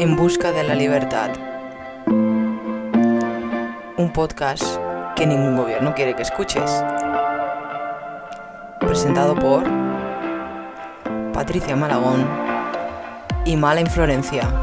En busca de la libertad. Un podcast que ningún gobierno quiere que escuches. Presentado por Patricia Malagón y Mala Inflorencia.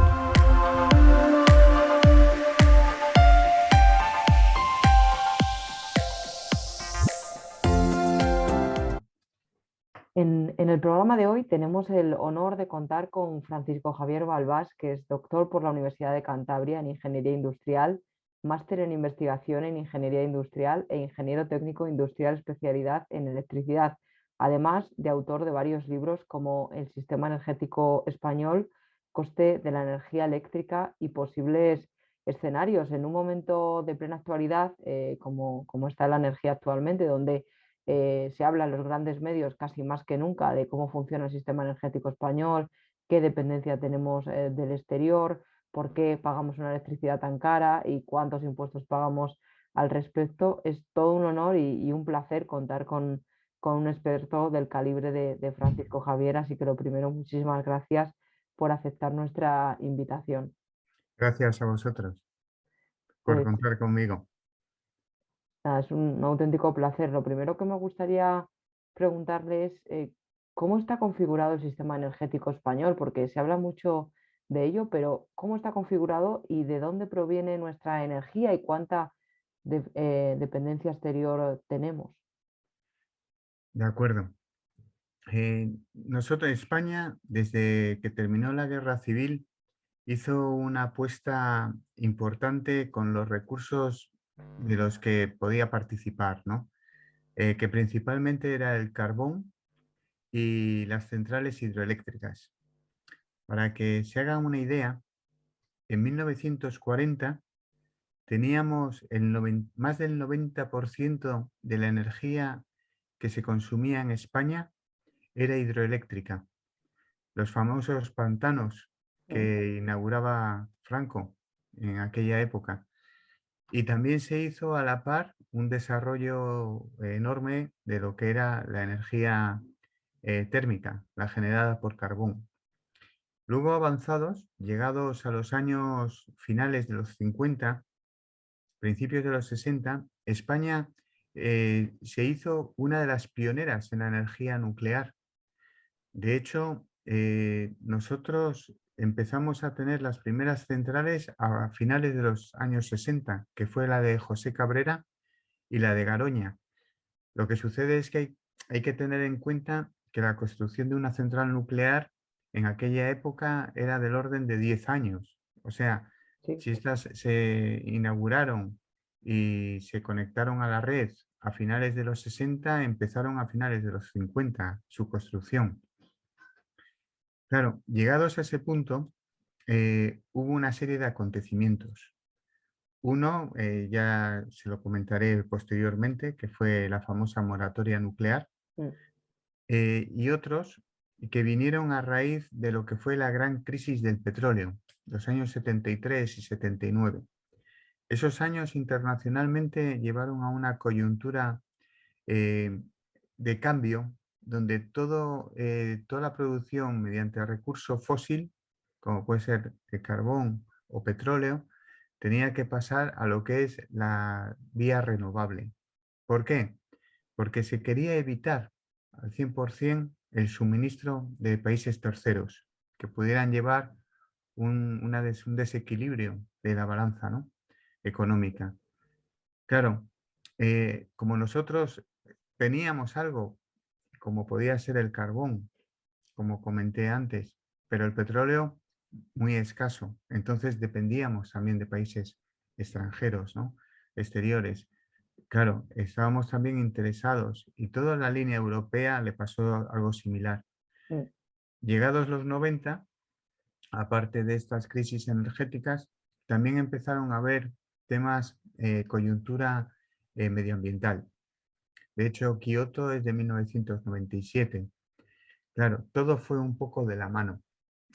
En el programa de hoy tenemos el honor de contar con Francisco Javier Balbás, que es doctor por la Universidad de Cantabria en Ingeniería Industrial, máster en Investigación en Ingeniería Industrial e ingeniero técnico industrial especialidad en electricidad, además de autor de varios libros como El sistema energético español, Coste de la energía eléctrica y posibles escenarios en un momento de plena actualidad, como está la energía actualmente, donde se habla en los grandes medios casi más que nunca de cómo funciona el sistema energético español, qué dependencia tenemos del exterior, por qué pagamos una electricidad tan cara y cuántos impuestos pagamos al respecto. Es todo un honor y un placer contar con un experto del calibre de Francisco Javier, así que lo primero, muchísimas gracias por aceptar nuestra invitación. Gracias a vosotros por Pues contar conmigo. nada, es un auténtico placer. Lo primero que me gustaría preguntarle es cómo está configurado el sistema energético español, porque se habla mucho de ello, pero ¿cómo está configurado y de dónde proviene nuestra energía y cuánta dependencia exterior tenemos? De acuerdo. Nosotros en España, desde que terminó la guerra civil, hizo una apuesta importante con los recursos de los que podía participar, ¿no? Que principalmente era el carbón y las centrales hidroeléctricas. Para que se hagan una idea, en 1940 teníamos más del 90% de la energía que se consumía en España era hidroeléctrica. Los famosos pantanos que inauguraba Franco en aquella época. Y también se hizo a la par un desarrollo enorme de lo que era la energía térmica, la generada por carbón. Luego avanzados, llegados a los años finales de los 50, principios de los 60, España se hizo una de las pioneras en la energía nuclear. De hecho, nosotros empezamos a tener las primeras centrales a finales de los años 60, que fue la de José Cabrera y la de Garoña. Lo que sucede es que hay que tener en cuenta que la construcción de una central nuclear en aquella época era del orden de 10 años. O sea, Sí. si estas se inauguraron y se conectaron a la red a finales de los 60, empezaron a finales de los 50 su construcción. Claro, llegados a ese punto, hubo una serie de acontecimientos. Uno, ya se lo comentaré posteriormente, que fue la famosa moratoria nuclear, Mm. y otros que vinieron a raíz de lo que fue la gran crisis del petróleo, los años 73 y 79. Esos años internacionalmente llevaron a una coyuntura de cambio donde toda la producción mediante recurso fósil, como puede ser el carbón o petróleo, tenía que pasar a lo que es la vía renovable. ¿Por qué? Porque se quería evitar al 100% el suministro de países terceros que pudieran llevar un desequilibrio de la balanza, ¿no?, económica. Claro, como nosotros teníamos algo como podía ser el carbón, como comenté antes, pero el petróleo muy escaso. Entonces dependíamos también de países extranjeros, ¿no?, exteriores. Claro, estábamos también interesados y toda la línea europea le pasó algo similar. Mm. Llegados los 90, aparte de estas crisis energéticas, también empezaron a haber temas coyuntura medioambiental. De hecho, Kioto es de 1997. Claro, todo fue un poco de la mano.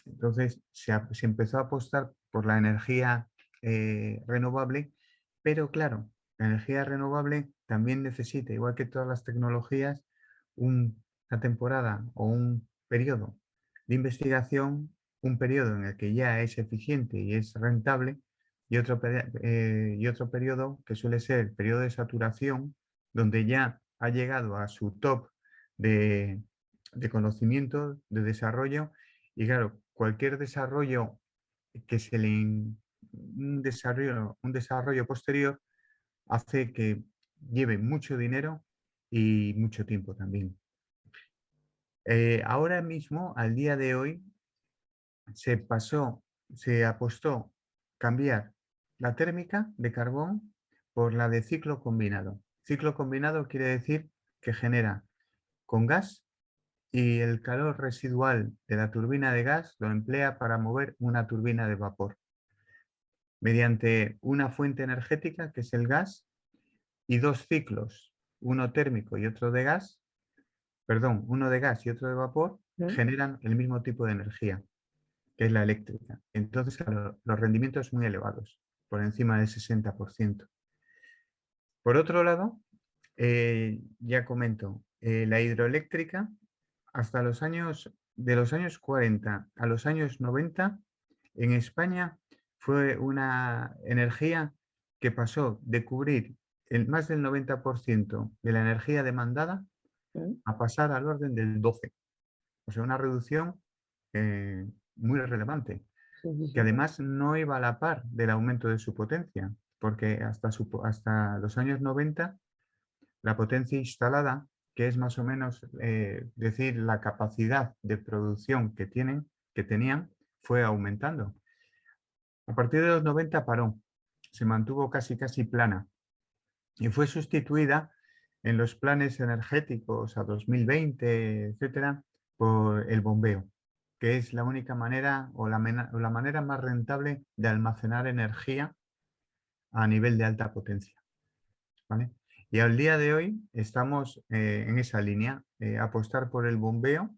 Entonces se empezó a apostar por la energía renovable, pero claro, la energía renovable también necesita, igual que todas las tecnologías, una temporada o un periodo de investigación, un periodo en el que ya es eficiente y es rentable, y otro periodo que suele ser el periodo de saturación, donde ya ha llegado a su top de, de conocimiento, de desarrollo, y claro, cualquier desarrollo que se le un desarrollo posterior hace que lleve mucho dinero y mucho tiempo también. Ahora mismo, al día de hoy, se apostó cambiar la térmica de carbón por la de ciclo combinado. Ciclo combinado quiere decir que genera con gas y el calor residual de la turbina de gas lo emplea para mover una turbina de vapor mediante una fuente energética que es el gas y dos ciclos, uno térmico y otro de gas, perdón, uno de gas y otro de vapor, ¿Mm? generan el mismo tipo de energía, que es la eléctrica. Entonces, claro, los rendimientos muy elevados, por encima del 60%. Por otro lado, ya comento, la hidroeléctrica, de los años 40 a los años 90, en España fue una energía que pasó de cubrir más del 90% de la energía demandada ¿Mm? a pasar al orden del 12%. O sea, una reducción muy relevante, Sí, sí, que sí. además no iba a la par del aumento de su potencia, porque hasta los años 90 la potencia instalada, que es más o menos decir la capacidad de producción que tenían, fue aumentando. A partir de los 90 paró, se mantuvo casi plana y fue sustituida en los planes energéticos a 2020, etcétera, por el bombeo, que es la única manera o la manera más rentable de almacenar energía a nivel de alta potencia. ¿Vale? Y al día de hoy estamos en esa línea, apostar por el bombeo,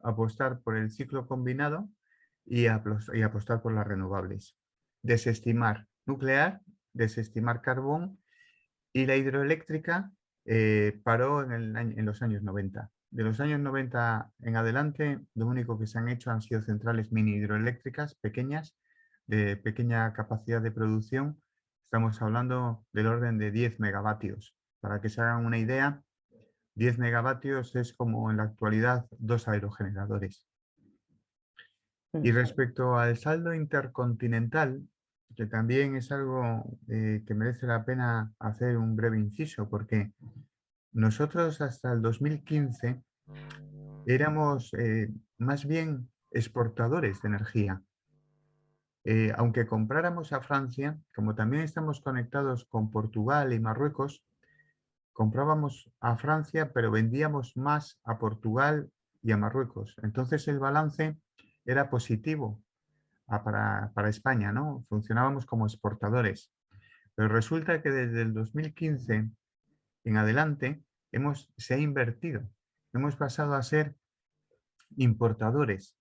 apostar por el ciclo combinado y apostar por las renovables. Desestimar nuclear, desestimar carbón y la hidroeléctrica paró en los años 90. De los años 90 en adelante, lo único que se han hecho han sido centrales mini hidroeléctricas pequeñas, de pequeña capacidad de producción. Estamos hablando del orden de 10 megavatios. Para que se hagan una idea, 10 megavatios es como en la actualidad 2 aerogeneradores. Y ¿Mm? respecto al saldo intercontinental, que también es algo que merece la pena hacer un breve inciso, porque nosotros hasta el 2015 éramos más bien exportadores de energía. Aunque compráramos a Francia, como también estamos conectados con Portugal y Marruecos, comprábamos a Francia, pero vendíamos más a Portugal y a Marruecos. Entonces el balance era positivo para España, ¿no? Funcionábamos como exportadores. Pero resulta que desde el 2015 en adelante se ha invertido. Hemos pasado a ser importadores.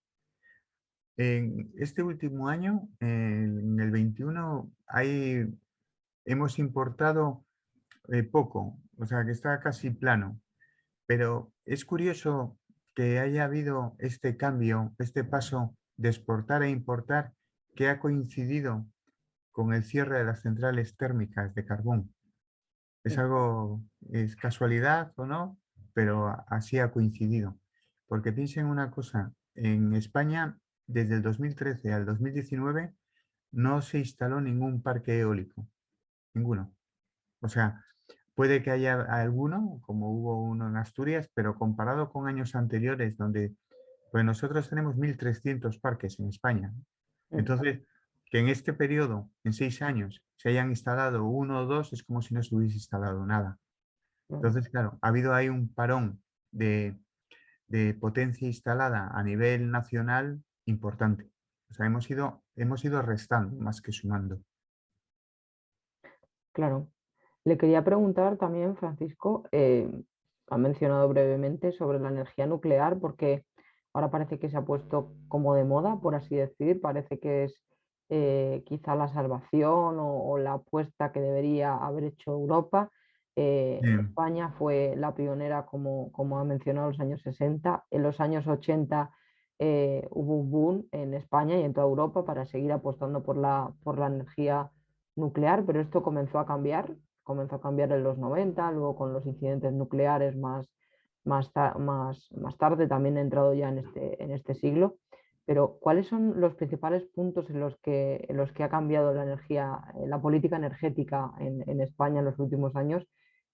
En este último año, en el 21, hemos importado poco, o sea que está casi plano. Pero es curioso que haya habido este cambio, este paso de exportar a importar, que ha coincidido con el cierre de las centrales térmicas de carbón. Es casualidad o no, pero así ha coincidido. Porque piensen una cosa, en España, desde el 2013 al 2019, no se instaló ningún parque eólico, ninguno. O sea, puede que haya alguno, como hubo uno en Asturias, pero comparado con años anteriores, donde pues nosotros tenemos 1.300 parques en España. ¿Mm? Entonces, que en este periodo, en 6 años, se hayan instalado uno o dos, es como si no se hubiese instalado nada. ¿No? Entonces, claro, ha habido ahí un parón de potencia instalada a nivel nacional importante. O sea, hemos ido restando más que sumando. Claro. Le quería preguntar también, Francisco, ha mencionado brevemente sobre la energía nuclear, porque ahora parece que se ha puesto como de moda, por así decir, parece que es quizá la salvación o la apuesta que debería haber hecho Europa. Bien. España fue la pionera, como ha mencionado, en los años 60. En los años 80 hubo un boom en España y en toda Europa para seguir apostando por la energía nuclear, pero esto comenzó a cambiar en los 90, luego con los incidentes nucleares más tarde, también he entrado ya en este siglo. Pero ¿cuáles son los principales puntos en los que ha cambiado la energía, la política energética en España en los últimos años?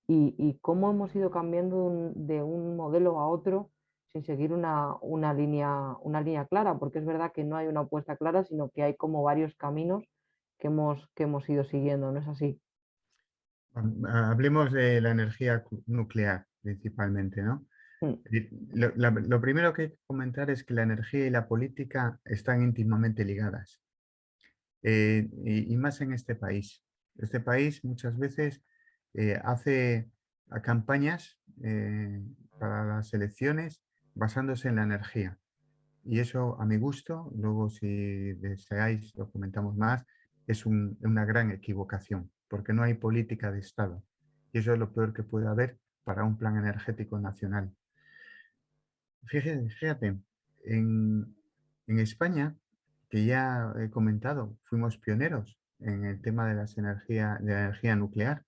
Y cómo hemos ido cambiando de un modelo a otro sin seguir una línea clara, porque es verdad que no hay una apuesta clara, sino que hay como varios caminos que hemos ido siguiendo, ¿no es así? Hablemos de la energía nuclear principalmente, ¿no? Mm, Lo primero que hay que comentar es que la energía y la política están íntimamente ligadas, y más en este país. Este país muchas veces hace campañas para las elecciones basándose en la energía. Y eso, a mi gusto, luego si deseáis lo comentamos más, es una gran equivocación, porque no hay política de Estado. Y eso es lo peor que puede haber para un plan energético nacional. Fíjate, en España, que ya he comentado, fuimos pioneros en el tema de de la energía nuclear.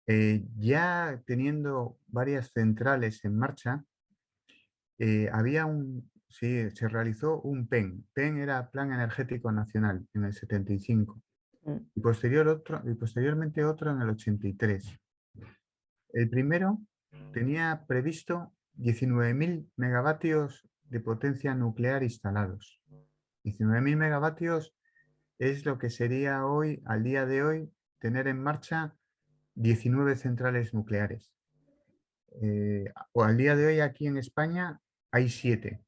Ya teniendo varias centrales en marcha, sí, se realizó un PEN. PEN era Plan Energético Nacional en el 75 mm, y posteriormente otro en el 83. El primero tenía previsto 19.000 megavatios de potencia nuclear instalados. 19.000 megavatios es lo que sería hoy, al día de hoy, tener en marcha 19 centrales nucleares. O al día de hoy aquí en España hay 7.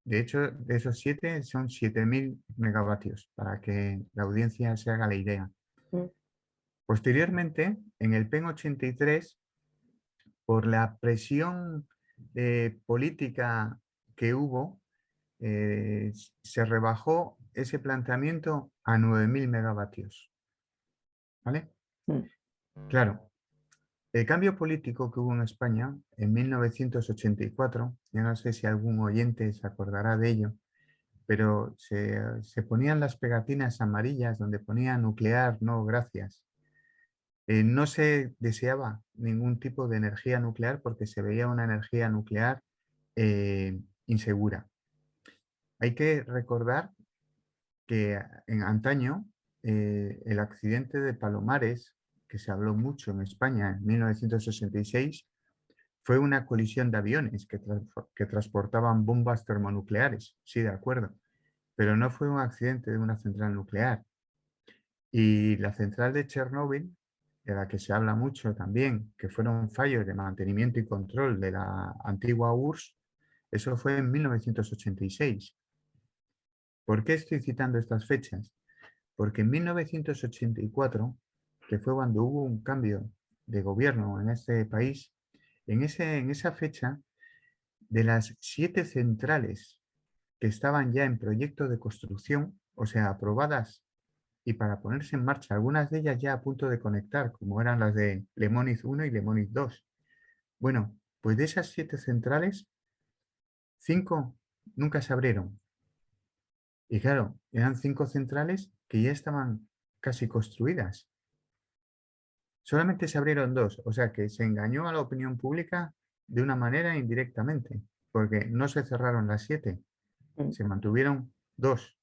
De hecho, de esos 7 son 7.000 megavatios, para que la audiencia se haga la idea. mm, Posteriormente, en el PEN 83, por la presión política que hubo, se rebajó ese planteamiento a 9.000 megavatios. ¿Vale? mm. Claro, el cambio político que hubo en España en 1984, ya no sé si algún oyente se acordará de ello, pero se ponían las pegatinas amarillas donde ponía nuclear, no, gracias. No se deseaba ningún tipo de energía nuclear porque se veía una energía nuclear insegura. Hay que recordar que en antaño el accidente de Palomares, que se habló mucho en España en 1966, fue una colisión de aviones que transportaban bombas termonucleares, sí, de acuerdo, pero no fue un accidente de una central nuclear. Y la central de Chernóbil, de la que se habla mucho también, que fueron fallos de mantenimiento y control de la antigua URSS, eso fue en 1986. ¿Por qué estoy citando estas fechas? Porque en 1984, que fue cuando hubo un cambio de gobierno en este país, en esa fecha, de las 7 centrales que estaban ya en proyecto de construcción, o sea, aprobadas y para ponerse en marcha, algunas de ellas ya a punto de conectar, como eran las de Lemóniz 1 y Lemóniz 2. Bueno, pues de esas 7 centrales, 5 nunca se abrieron. Y claro, eran 5 centrales que ya estaban casi construidas. Solamente se abrieron 2, o sea que se engañó a la opinión pública de una manera indirectamente, porque no se cerraron las 7, Mm. se mantuvieron 2.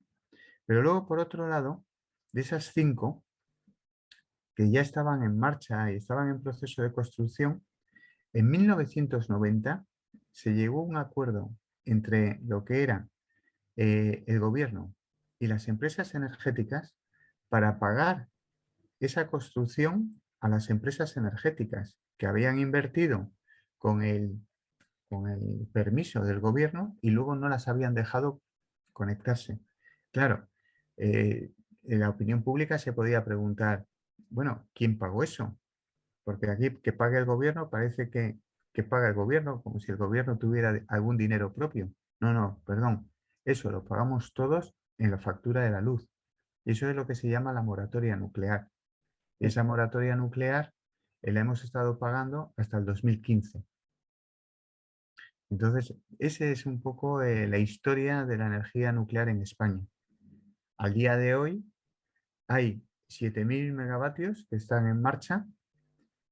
Pero luego, por otro lado, de esas 5 que ya estaban en marcha y estaban en proceso de construcción, en 1990 se llegó a un acuerdo entre lo que era el gobierno y las empresas energéticas para pagar esa construcción a las empresas energéticas que habían invertido con el permiso del gobierno y luego no las habían dejado conectarse. Claro, en la opinión pública se podía preguntar, bueno, ¿quién pagó eso? Porque aquí que pague el gobierno parece que paga el gobierno como si el gobierno tuviera algún dinero propio. No, no, perdón. Eso lo pagamos todos en la factura de la luz. Y eso es lo que se llama la moratoria nuclear. Y esa moratoria nuclear la hemos estado pagando hasta el 2015. Entonces, esa es un poco la historia de la energía nuclear en España. Al día de hoy hay 7.000 megavatios que están en marcha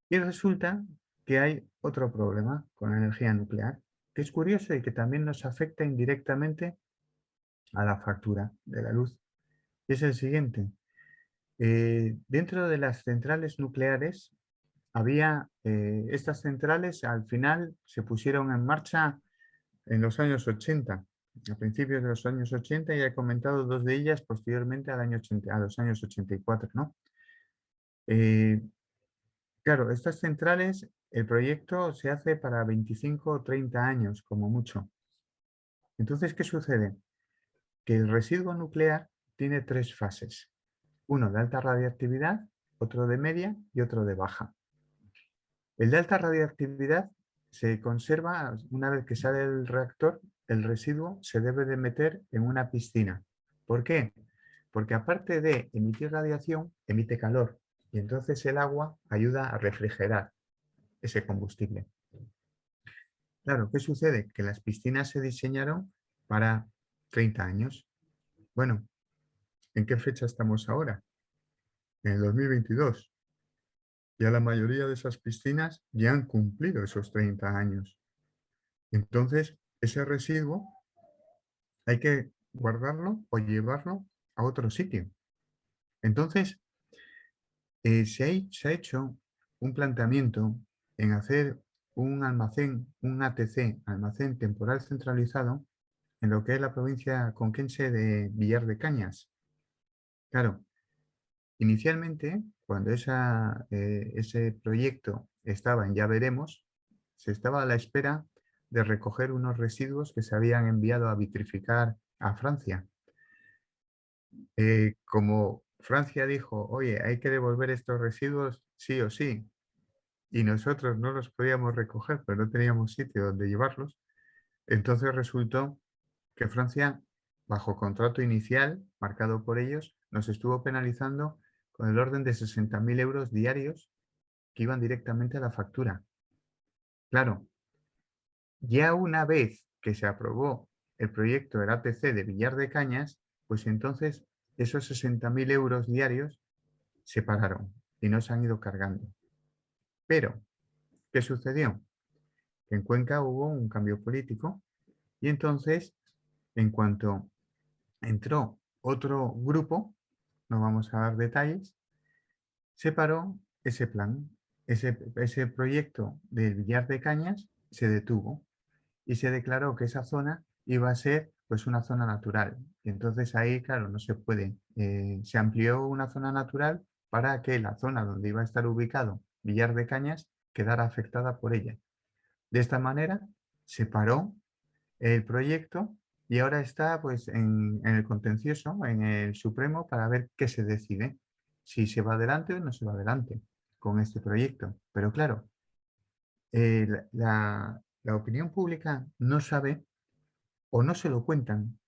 y resulta que hay otro problema con la energía nuclear, que es curioso y que también nos afecta indirectamente a la factura de la luz. Y es el siguiente. Dentro de las centrales nucleares había, estas centrales al final se pusieron en marcha en los años 80, a principios de los años 80, y he comentado dos de ellas posteriormente al año 80, a los años 84, ¿no? Eh, claro, estas centrales, el proyecto se hace para 25 o 30 años, como mucho. Entonces, ¿qué sucede? Que el residuo nuclear tiene tres fases. Uno de alta radiactividad, otro de media y otro de baja. El de alta radiactividad se conserva una vez que sale del reactor, el residuo se debe de meter en una piscina. ¿Por qué? Porque aparte de emitir radiación, emite calor y entonces el agua ayuda a refrigerar ese combustible. Claro, ¿qué sucede? Que las piscinas se diseñaron para 30 años. Bueno, ¿en qué fecha estamos ahora? En el 2022. Ya la mayoría de esas piscinas ya han cumplido esos 30 años. Entonces, ese residuo hay que guardarlo o llevarlo a otro sitio. Entonces, se ha hecho un planteamiento en hacer un almacén, un ATC, almacén temporal centralizado, en lo que es la provincia conquense de Villar de Cañas. Claro, inicialmente, cuando ese proyecto estaba en Ya Veremos, se estaba a la espera de recoger unos residuos que se habían enviado a vitrificar a Francia. Como Francia dijo, oye, hay que devolver estos residuos sí o sí, y nosotros no los podíamos recoger, pero no teníamos sitio donde llevarlos, entonces resultó que Francia, bajo contrato inicial marcado por ellos, nos estuvo penalizando con el orden de 60.000 euros diarios que iban directamente a la factura. Claro, ya una vez que se aprobó el proyecto del ATC de Villar de Cañas, pues entonces esos 60.000 euros diarios se pagaron y no se han ido cargando. Pero, ¿qué sucedió? Que en Cuenca hubo un cambio político y entonces, en cuanto entró otro grupo, no vamos a dar detalles, se paró ese plan, ese proyecto del Villar de Cañas se detuvo y se declaró que esa zona iba a ser pues una zona natural. Y entonces ahí, claro, no se puede. Se amplió una zona natural para que la zona donde iba a estar ubicado Villar de Cañas quedara afectada por ella. De esta manera se paró el proyecto y ahora está pues en el contencioso, en el Supremo, para ver qué se decide, si se va adelante o no se va adelante con este proyecto. Pero claro, la opinión pública no sabe o no se lo cuentan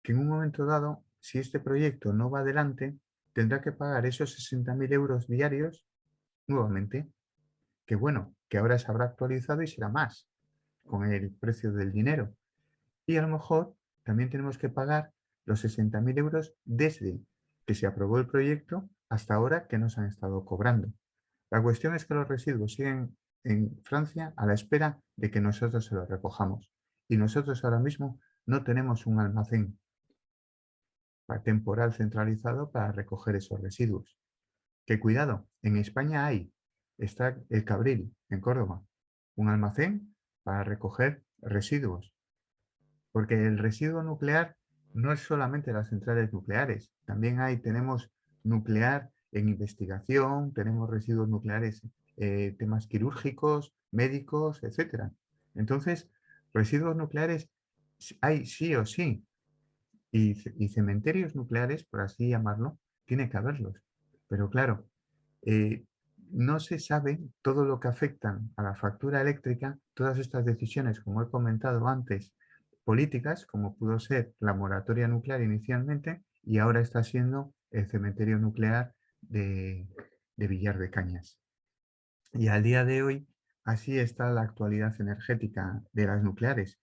que en un momento dado, si este proyecto no va adelante, tendrá que pagar esos 60.000 euros diarios nuevamente, que bueno, que ahora se habrá actualizado y será más con el precio del dinero. Y a lo mejor también tenemos que pagar los 60.000 euros desde que se aprobó el proyecto hasta ahora que nos han estado cobrando. La cuestión es que los residuos siguen en Francia a la espera de que nosotros se los recojamos. Y nosotros ahora mismo no tenemos un almacén temporal centralizado para recoger esos residuos. Que cuidado, en España está el Cabril, en Córdoba, un almacén para recoger residuos. Porque el residuo nuclear no es solamente las centrales nucleares, también tenemos nuclear en investigación, tenemos residuos nucleares, temas quirúrgicos, médicos, etc. Entonces, residuos nucleares hay sí o sí, y cementerios nucleares, por así llamarlo, tiene que haberlos. Pero claro, eh, no se sabe todo lo que afectan a la factura eléctrica, todas estas decisiones, como he comentado antes, políticas, como pudo ser la moratoria nuclear inicialmente, y ahora está siendo el cementerio nuclear de Villar de Cañas. Y al día de hoy así está la actualidad energética de las nucleares.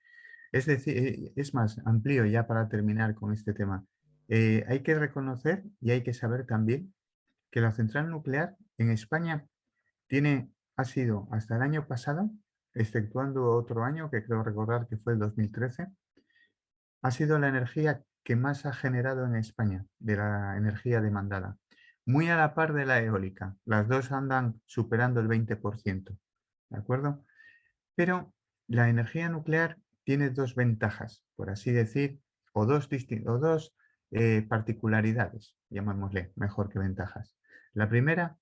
Es decir, es más amplio ya para terminar con este tema. Hay que reconocer y hay que saber también que la central nuclear en España ha sido hasta el año pasado, exceptuando otro año que creo recordar que fue el 2013, ha sido la energía que más ha generado en España, de la energía demandada. Muy a la par de la eólica. Las dos andan superando el 20%. ¿De acuerdo? Pero la energía nuclear tiene dos ventajas, por así decir, o dos particularidades, llamémosle, mejor que ventajas. La primera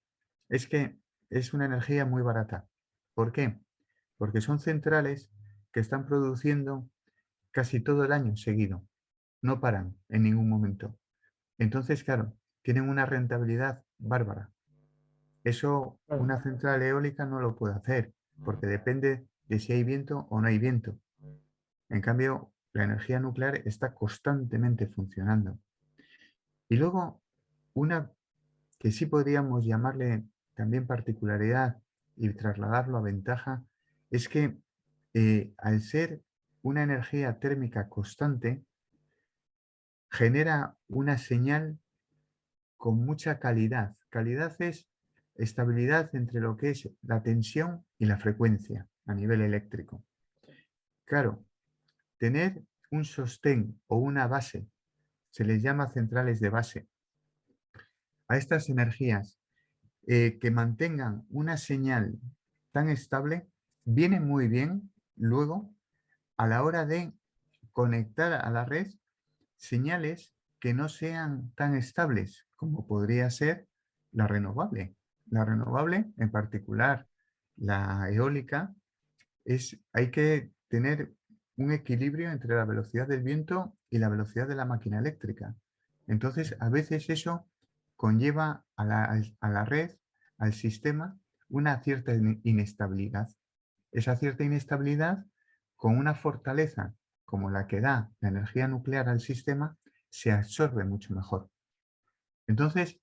es que es una energía muy barata. ¿Por qué? Porque son centrales que están produciendo casi todo el año seguido. No paran en ningún momento. Entonces, claro, tienen una rentabilidad bárbara. Eso Claro. una central eólica no lo puede hacer, porque depende de si hay viento o no hay viento. En cambio, la energía nuclear está constantemente funcionando. Y luego, una que sí podríamos llamarle también particularidad y trasladarlo a ventaja, es que al ser una energía térmica constante, genera una señal con mucha calidad. Calidad es estabilidad entre lo que es la tensión y la frecuencia a nivel eléctrico. Claro, tener un sostén o una base, se les llama centrales de base, a estas energías que mantengan una señal tan estable, viene muy bien luego a la hora de conectar a la red señales que no sean tan estables como podría ser la renovable. La renovable, en particular la eólica, hay que tener un equilibrio entre la velocidad del viento y la velocidad de la máquina eléctrica. Entonces, a veces eso conlleva a la red, al sistema, una cierta inestabilidad. Esa cierta inestabilidad, con una fortaleza como la que da la energía nuclear al sistema, se absorbe mucho mejor. Entonces,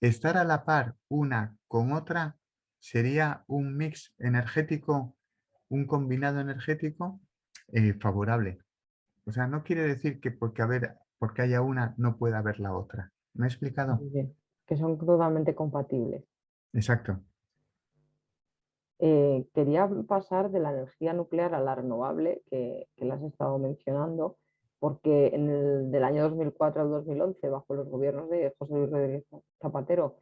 estar a la par una con otra sería un mix energético, un combinado energético favorable. O sea, no quiere decir que porque haya una no pueda haber la otra. ¿Me he explicado? Sí, sí, que son totalmente compatibles. Exacto. Quería pasar de la energía nuclear a la renovable, que la has estado mencionando, porque del año 2004 al 2011, bajo los gobiernos de José Luis Rodríguez Zapatero,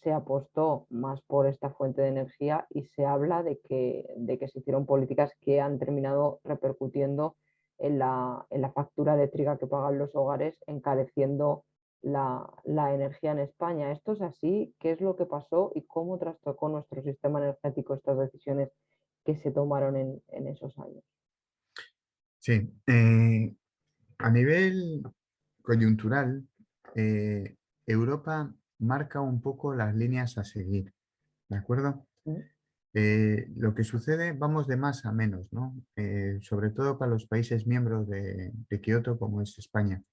se apostó más por esta fuente de energía y se habla de que se hicieron políticas que han terminado repercutiendo en la factura eléctrica que pagan los hogares, encareciendo la energía en España. ¿Esto es así? ¿Qué es lo que pasó y cómo trastocó nuestro sistema energético estas decisiones que se tomaron en esos años? Sí. A nivel coyuntural, Europa marca un poco las líneas a seguir, ¿de acuerdo? ¿Mm? Lo que sucede, vamos de más a menos, ¿no? Sobre todo para los países miembros de Kioto, como es España.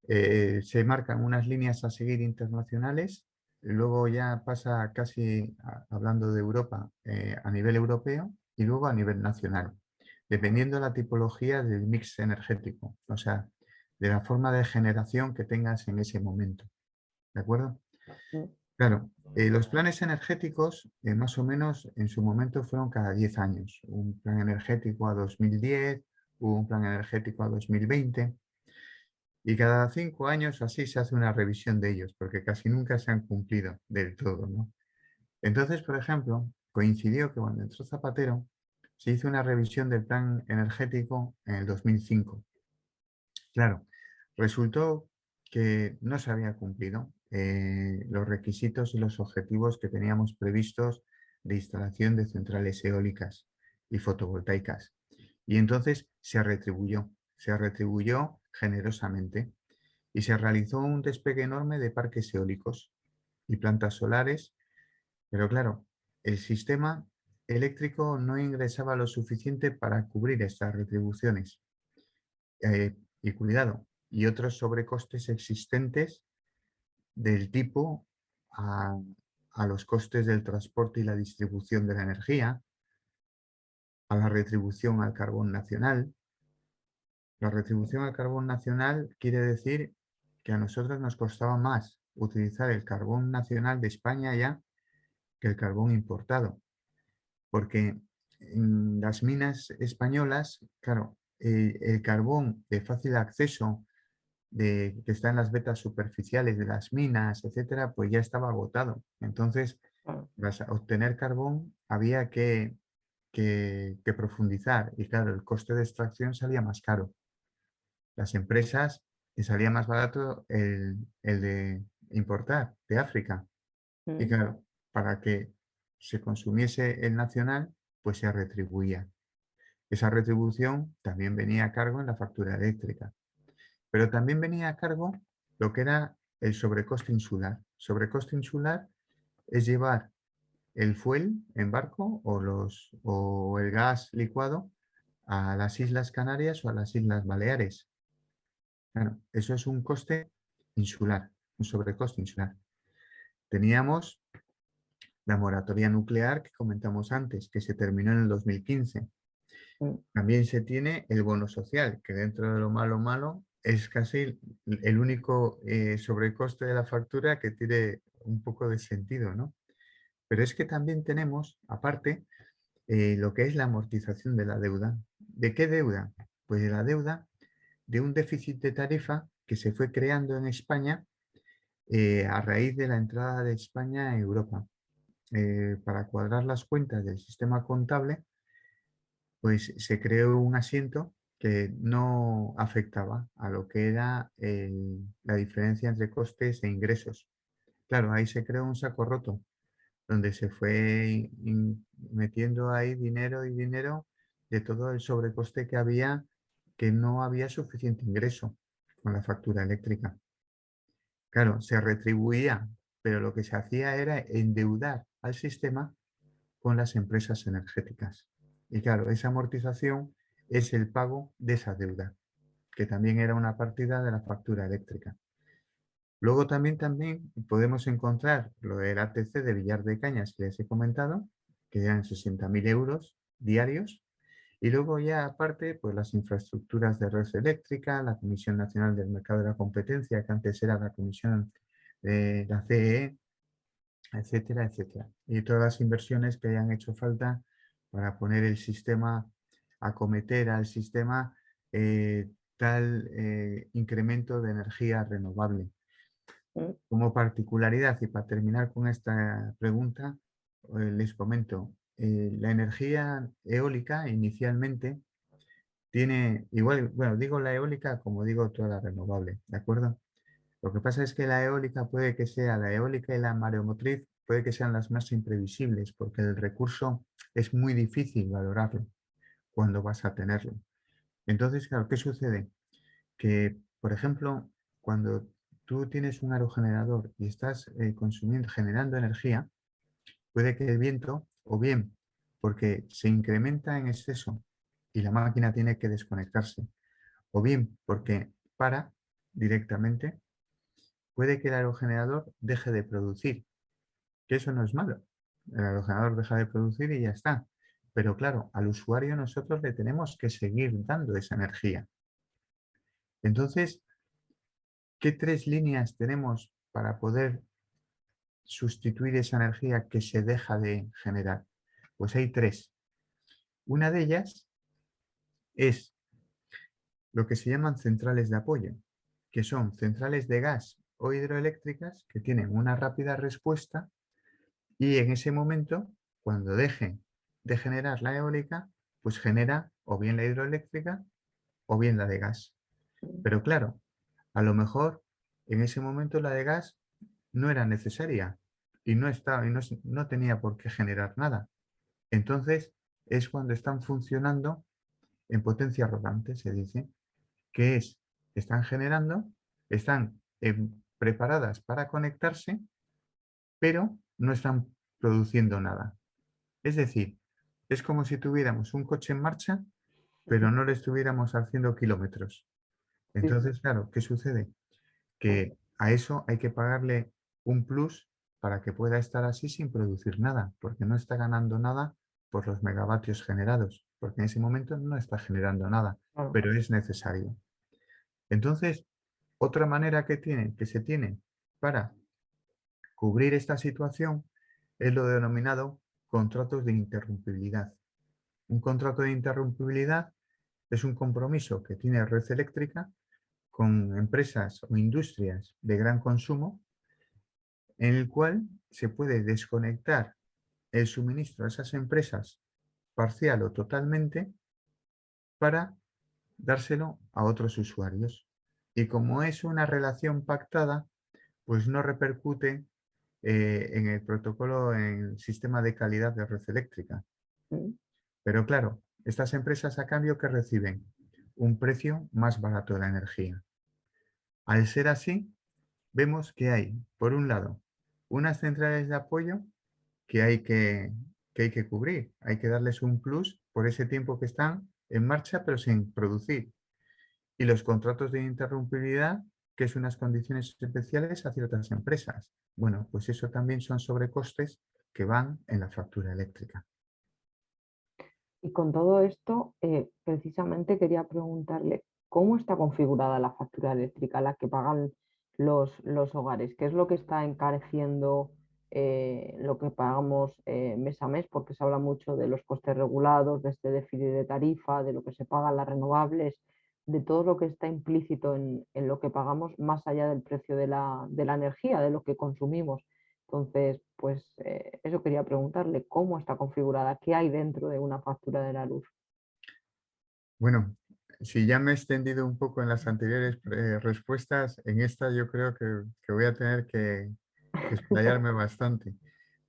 Se marcan unas líneas a seguir internacionales, luego ya pasa casi, hablando de Europa, a nivel europeo y luego a nivel nacional, dependiendo de la tipología del mix energético, o sea, de la forma de generación que tengas en ese momento. ¿De acuerdo? ¿Mm? Claro, los planes energéticos más o menos en su momento fueron cada 10 años. Un plan energético a 2010, hubo un plan energético a 2020 y cada 5 años así se hace una revisión de ellos porque casi nunca se han cumplido del todo, ¿no? Entonces, por ejemplo, coincidió que cuando entró Zapatero se hizo una revisión del plan energético en el 2005. Claro, resultó que no se había cumplido los requisitos y los objetivos que teníamos previstos de instalación de centrales eólicas y fotovoltaicas. Y entonces se retribuyó generosamente y se realizó un despegue enorme de parques eólicos y plantas solares, pero claro, el sistema eléctrico no ingresaba lo suficiente para cubrir estas retribuciones. Y cuidado, y otros sobrecostes existentes del tipo a, a los costes del transporte y la distribución de la energía, a la retribución al carbón nacional. La retribución al carbón nacional quiere decir que a nosotros nos costaba más utilizar el carbón nacional de España ya que el carbón importado, porque en las minas españolas, claro, el carbón de fácil acceso que está en las vetas superficiales de las minas, etcétera, pues ya estaba agotado. Entonces, Claro. para obtener carbón había que profundizar y claro, el coste de extracción salía más caro. Las empresas les salía más barato el de importar de África. Y claro, para que se consumiese el nacional, pues se retribuía. Esa retribución también venía a cargo en la factura eléctrica. Pero también venía a cargo lo que era el sobrecoste insular. Sobrecoste insular es llevar el fuel en barco o el gas licuado a las Islas Canarias o a las Islas Baleares. Claro, eso es un coste insular, un sobrecoste insular. Teníamos la moratoria nuclear que comentamos antes, que se terminó en el 2015. También se tiene el bono social, que dentro de lo malo es casi el único sobrecoste de la factura que tiene un poco de sentido, ¿no? Pero es que también tenemos, aparte, lo que es la amortización de la deuda. ¿De qué deuda? Pues de la deuda de un déficit de tarifa que se fue creando en España a raíz de la entrada de España a Europa. Para cuadrar las cuentas del sistema contable, pues se creó un asiento que no afectaba a lo que era la diferencia entre costes e ingresos. Claro, ahí se creó un saco roto, donde se fue metiendo ahí dinero y dinero de todo el sobrecoste que había, que no había suficiente ingreso con la factura eléctrica. Claro, se retribuía, pero lo que se hacía era endeudar al sistema con las empresas energéticas. Y claro, esa amortización es el pago de esa deuda, que también era una partida de la factura eléctrica. Luego también podemos encontrar lo del ATC de Villar de Cañas que les he comentado, que eran 60.000 euros diarios. Y luego ya aparte, pues las infraestructuras de red eléctrica, la Comisión Nacional del Mercado de la Competencia, que antes era la Comisión de la CEE, etcétera, etcétera. Y todas las inversiones que hayan hecho falta para poner el sistema, acometer al sistema tal incremento de energía renovable. Como particularidad, y para terminar con esta pregunta, les comento, la energía eólica inicialmente tiene, igual, bueno, digo la eólica como digo toda la renovable, ¿de acuerdo? Lo que pasa es que la eólica puede que sea, la eólica y la mareomotriz puede que sean las más imprevisibles, porque el recurso es muy difícil valorarlo cuando vas a tenerlo. Entonces, claro, ¿qué sucede? Que, por ejemplo, cuando tú tienes un aerogenerador y estás generando energía, puede que el viento, o bien porque se incrementa en exceso y la máquina tiene que desconectarse, o bien porque para directamente, puede que el aerogenerador deje de producir, que eso no es malo. El aerogenerador deja de producir y ya está. Pero claro, al usuario nosotros le tenemos que seguir dando esa energía. Entonces, ¿qué tres líneas tenemos para poder sustituir esa energía que se deja de generar? Pues hay tres. Una de ellas es lo que se llaman centrales de apoyo, que son centrales de gas o hidroeléctricas que tienen una rápida respuesta y en ese momento, cuando dejen de generar la eólica, pues genera o bien la hidroeléctrica o bien la de gas. Pero claro, a lo mejor en ese momento la de gas no era necesaria y no tenía por qué generar nada. Entonces es cuando están funcionando en potencia rodante, se dice, que es, están generando, están preparadas para conectarse, pero no están produciendo nada. Es decir, es como si tuviéramos un coche en marcha, pero no le estuviéramos haciendo kilómetros. Entonces, claro, ¿qué sucede? Que a eso hay que pagarle un plus para que pueda estar así sin producir nada, porque no está ganando nada por los megavatios generados, porque en ese momento no está generando nada, Claro. pero es necesario. Entonces, otra manera que se tiene para cubrir esta situación es lo denominado contratos de interrumpibilidad. Un contrato de interrumpibilidad es un compromiso que tiene Red Eléctrica con empresas o industrias de gran consumo, en el cual se puede desconectar el suministro a esas empresas parcial o totalmente para dárselo a otros usuarios. Y como es una relación pactada, pues no repercute en el protocolo, en el sistema de calidad de Red Eléctrica. Mm. Pero claro, estas empresas a cambio que reciben un precio más barato de la energía. Al ser así, vemos que hay, por un lado, unas centrales de apoyo que hay que cubrir. Hay que darles un plus por ese tiempo que están en marcha, pero sin producir. Y los contratos de interrumpibilidad, que es unas condiciones especiales hacia otras empresas. Bueno, pues eso también son sobrecostes que van en la factura eléctrica. Y con todo esto, precisamente quería preguntarle, ¿cómo está configurada la factura eléctrica, la que pagan los hogares? ¿Qué es lo que está encareciendo lo que pagamos mes a mes? Porque se habla mucho de los costes regulados, de este déficit de tarifa, de lo que se paga en las renovables, de todo lo que está implícito en lo que pagamos más allá del precio de la energía, de lo que consumimos. Entonces, pues eso quería preguntarle, ¿cómo está configurada? ¿Qué hay dentro de una factura de la luz? Bueno, si ya me he extendido un poco en las anteriores respuestas, en esta yo creo que voy a tener que explayarme bastante.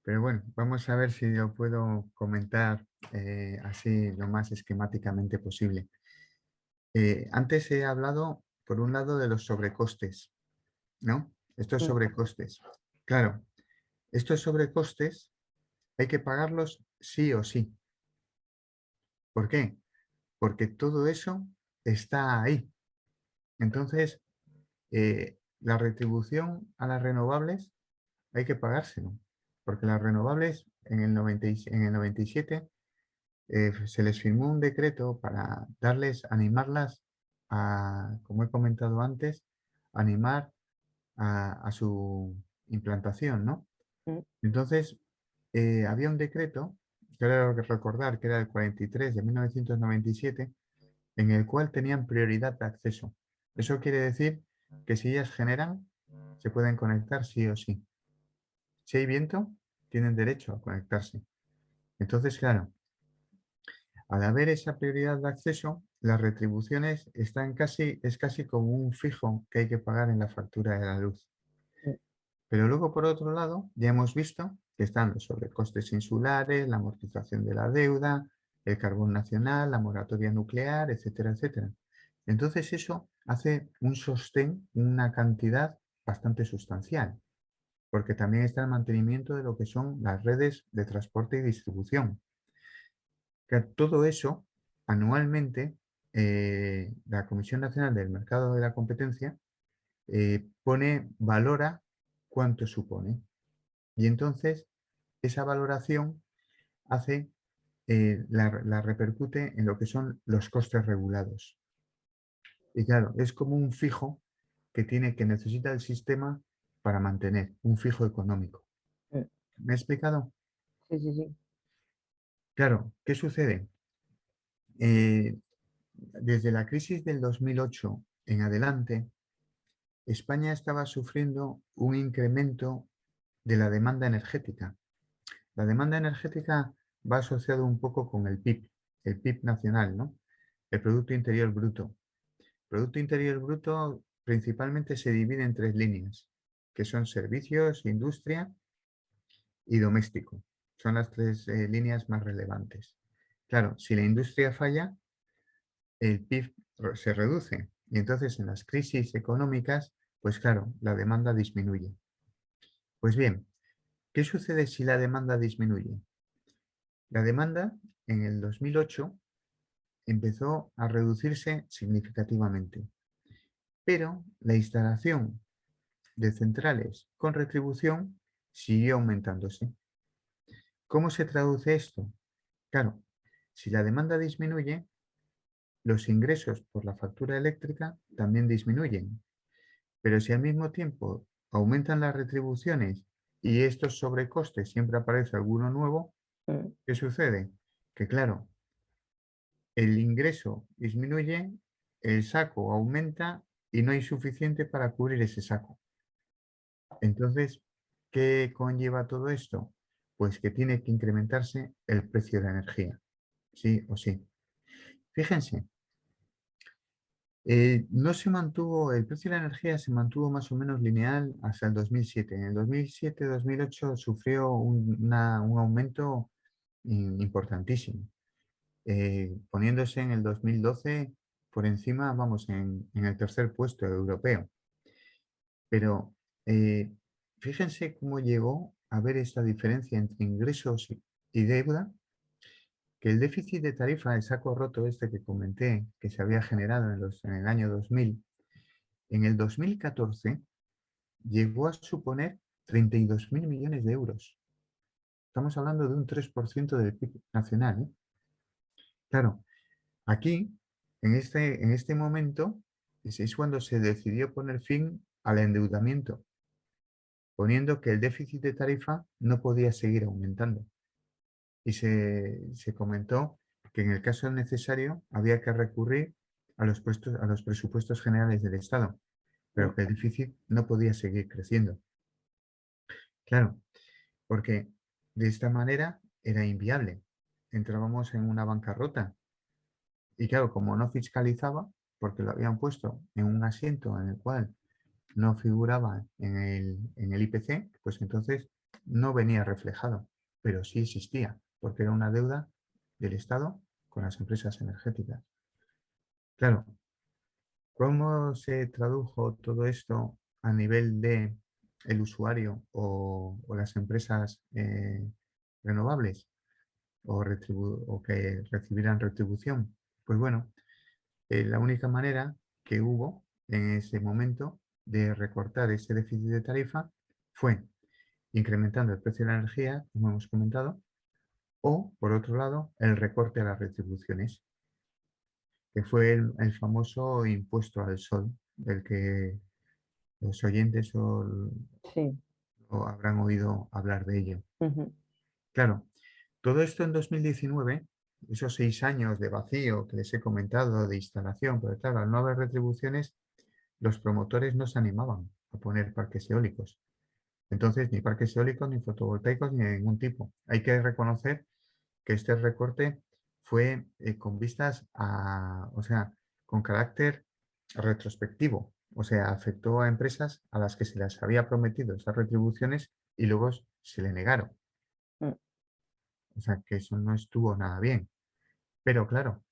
Pero bueno, vamos a ver si lo puedo comentar así lo más esquemáticamente posible. Antes he hablado, por un lado, de los sobrecostes, ¿no? Estos Mm. sobrecostes. Claro, estos sobrecostes hay que pagarlos sí o sí. ¿Por qué? Porque todo eso está ahí. Entonces, la retribución a las renovables hay que pagárselo, porque las renovables en el 97 se les firmó un decreto para animarlas a, como he comentado antes, animar a su implantación, ¿no? Mm. Entonces, había un decreto, creo que recordar que era el 43 de 1997, en el cual tenían prioridad de acceso. Eso quiere decir que si ellas generan, se pueden conectar sí o sí. Si hay viento, tienen derecho a conectarse. Entonces, claro, al haber esa prioridad de acceso, las retribuciones es casi como un fijo que hay que pagar en la factura de la luz. Mm. Pero luego, por otro lado, ya hemos visto que están los sobrecostes insulares, la amortización de la deuda, el carbón nacional, la moratoria nuclear, etcétera, etcétera. Entonces eso hace un sostén, una cantidad bastante sustancial, porque también está el mantenimiento de lo que son las redes de transporte y distribución. Que todo eso, anualmente, la Comisión Nacional del Mercado de la Competencia valora cuánto supone. Y entonces esa valoración hace, la repercute en lo que son los costes regulados. Y claro, es como un fijo que necesita el sistema para mantener, un fijo económico. Mm. ¿Me he explicado? Sí, sí, sí. Claro, ¿qué sucede? Eh, Desde la crisis del 2008 en adelante, España estaba sufriendo un incremento de la demanda energética. La demanda energética va asociado un poco con el PIB nacional, ¿no? El Producto Interior Bruto. El Producto Interior Bruto principalmente se divide en tres líneas, que son servicios, industria y doméstico. Son las tres líneas más relevantes. Claro, si la industria falla, el PIB se reduce y entonces en las crisis económicas, pues claro, la demanda disminuye. Pues bien, ¿qué sucede si la demanda disminuye? La demanda en el 2008 empezó a reducirse significativamente, pero la instalación de centrales con retribución siguió aumentándose. ¿Cómo se traduce esto? Claro, si la demanda disminuye, los ingresos por la factura eléctrica también disminuyen. Pero si al mismo tiempo aumentan las retribuciones y estos sobrecostes siempre aparece alguno nuevo, Mm. ¿qué sucede? Que claro, el ingreso disminuye, el saco aumenta y no hay suficiente para cubrir ese saco. Entonces, ¿qué conlleva todo esto? Pues que tiene que incrementarse el precio de la energía, sí o sí. Fíjense, no se mantuvo, el precio de la energía se mantuvo más o menos lineal hasta el 2007. En el 2007-2008 sufrió un aumento importantísimo, poniéndose en el 2012 por encima, vamos, en el tercer puesto europeo. Pero fíjense cómo llegó a haber esta diferencia entre ingresos y deuda, que el déficit de tarifa, el saco roto este que comenté, que se había generado en el año 2000, en el 2014 llegó a suponer 32.000 millones de euros. Estamos hablando de un 3% del PIB nacional, ¿eh? Claro, aquí, en este momento, es cuando se decidió poner fin al endeudamiento, poniendo que el déficit de tarifa no podía seguir aumentando. Y se comentó que en el caso necesario había que recurrir a los presupuestos generales del Estado, pero que el déficit no podía seguir creciendo. Claro, porque de esta manera era inviable. Entrábamos en una bancarrota. Y claro, como no fiscalizaba, porque lo habían puesto en un asiento en el cual no figuraba en el IPC, pues entonces no venía reflejado, pero sí existía, porque era una deuda del Estado con las empresas energéticas. Claro, ¿cómo se tradujo todo esto a nivel de el usuario o las empresas renovables o que recibieran retribución? Pues bueno, la única manera que hubo en ese momento de recortar ese déficit de tarifa fue incrementando el precio de la energía, como hemos comentado, o, por otro lado, el recorte a las retribuciones, que fue el famoso impuesto al sol, del que los oyentes Sí. o habrán oído hablar de ello. Ujú. Claro, todo esto en 2019, esos 6 años de vacío que les he comentado, de instalación, pero claro, al no haber retribuciones, los promotores no se animaban a poner parques eólicos. Entonces, ni parques eólicos, ni fotovoltaicos, ni de ningún tipo. Hay que reconocer que este recorte fue con vistas a, o sea, con carácter retrospectivo. O sea, afectó a empresas a las que se les había prometido esas retribuciones y luego se le negaron. Mm. O sea, que eso no estuvo nada bien. Pero claro,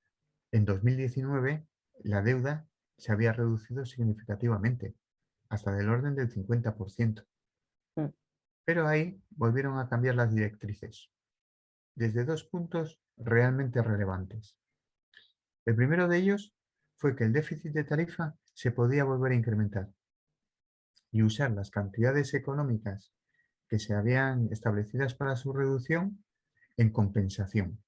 en 2019 la deuda se había reducido significativamente, hasta del orden del 50%. Mm. Pero ahí volvieron a cambiar las directrices, desde 2 puntos realmente relevantes. El primero de ellos fue que el déficit de tarifa se podía volver a incrementar y usar las cantidades económicas que se habían establecidas para su reducción en compensación.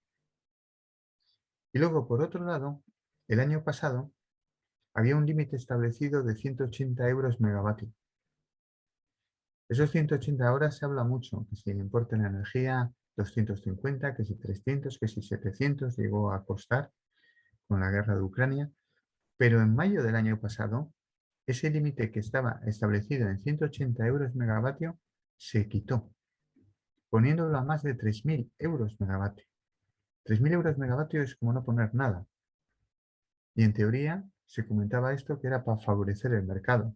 Y luego, por otro lado, el año pasado había un límite establecido de 180 euros megavatio. Esos 180 ahora se habla mucho, que si el importe de la energía 250, que si 300, que si 700 llegó a costar con la guerra de Ucrania, pero en mayo del año pasado ese límite que estaba establecido en 180 euros megavatio se quitó, poniéndolo a más de 3.000 euros megavatio. 3.000 euros megavatio es como no poner nada. Y en teoría se comentaba esto que era para favorecer el mercado,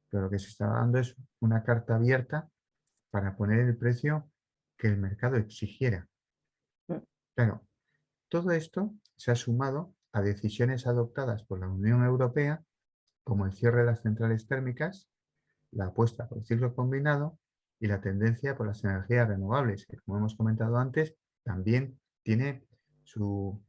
pero lo que se estaba dando es una carta abierta para poner el precio que el mercado exigiera. Mm. Claro, todo esto se ha sumado a decisiones adoptadas por la Unión Europea, como el cierre de las centrales térmicas, la apuesta por el ciclo combinado y la tendencia por las energías renovables, que como hemos comentado antes, también tiene su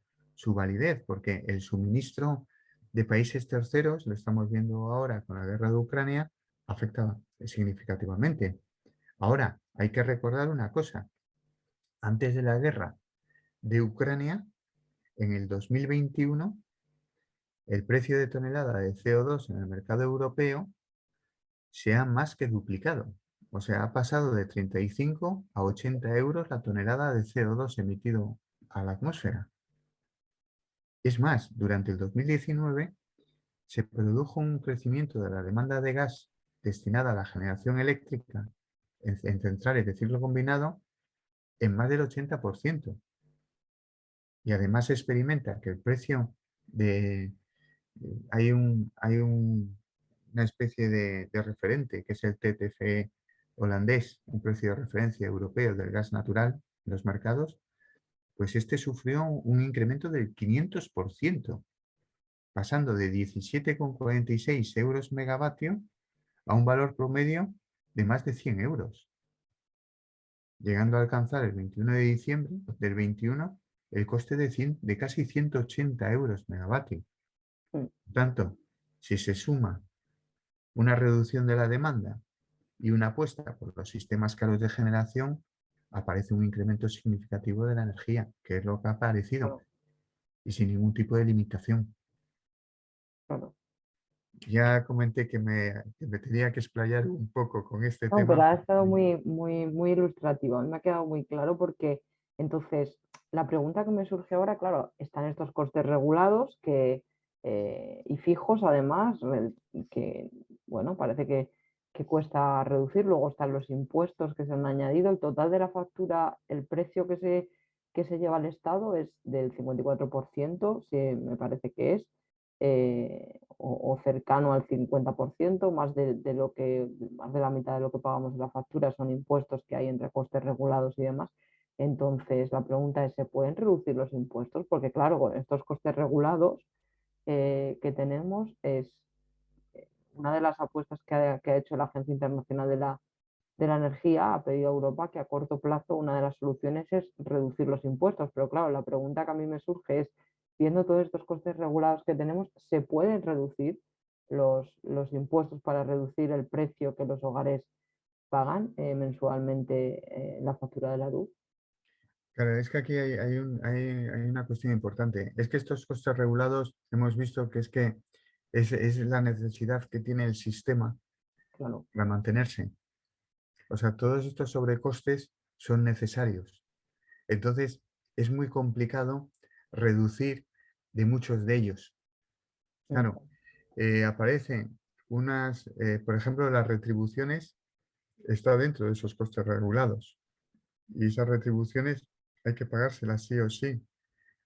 validez, porque el suministro de países terceros, lo estamos viendo ahora con la guerra de Ucrania, afecta significativamente. Ahora, hay que recordar una cosa. Antes de la guerra de Ucrania, en el 2021, el precio de tonelada de CO2 en el mercado europeo se ha más que duplicado. O sea, ha pasado de 35 a 80 euros la tonelada de CO2 emitido a la atmósfera. Es más, durante el 2019 se produjo un crecimiento de la demanda de gas destinada a la generación eléctrica en centrales de ciclo combinado en más del 80%. Y además se experimenta que el precio de... una especie de referente, que es el TTF holandés, un precio de referencia europeo del gas natural en los mercados, pues este sufrió un incremento del 500%, pasando de 17,46 euros megavatio a un valor promedio de más de 100 euros, llegando a alcanzar el 21 de diciembre del 21 el coste de casi 180 euros megavatio. Mm. Por tanto, si se suma una reducción de la demanda y una apuesta por los sistemas caros de generación, aparece un incremento significativo de la energía, que es lo que ha aparecido, Claro, y sin ningún tipo de limitación. claro. Ya comenté que me tenía que explayar un poco con este No, pero tema. ha estado muy ilustrativo. A mí me ha quedado muy claro porque entonces la pregunta que me surge ahora, claro, están estos costes regulados y fijos además, que bueno, parece que cuesta reducir. Luego están los impuestos que se han añadido. El total de la factura, el precio que se lleva al Estado es del 54%, sí, me parece que es o cercano al 50%, más de la mitad de lo que pagamos en la factura son impuestos que hay entre costes regulados y demás. Entonces, la pregunta es, ¿se pueden reducir los impuestos? Porque claro, con estos costes regulados que tenemos es una de las apuestas que ha hecho la Agencia Internacional de la Energía, ha pedido a Europa que a corto plazo una de las soluciones es reducir los impuestos. Pero claro, la pregunta que a mí me surge es, viendo todos estos costes regulados que tenemos, ¿se pueden reducir los impuestos para reducir el precio que los hogares pagan mensualmente en la factura de la luz? Claro, es que aquí hay una cuestión importante. Es que estos costes regulados hemos visto que es la necesidad que tiene el sistema Claro, para mantenerse. O sea, todos estos sobrecostes son necesarios. Entonces, es muy complicado reducir de muchos de ellos. Claro, aparecen por ejemplo, las retribuciones está dentro de esos costes regulados. Y esas retribuciones hay que pagárselas sí o sí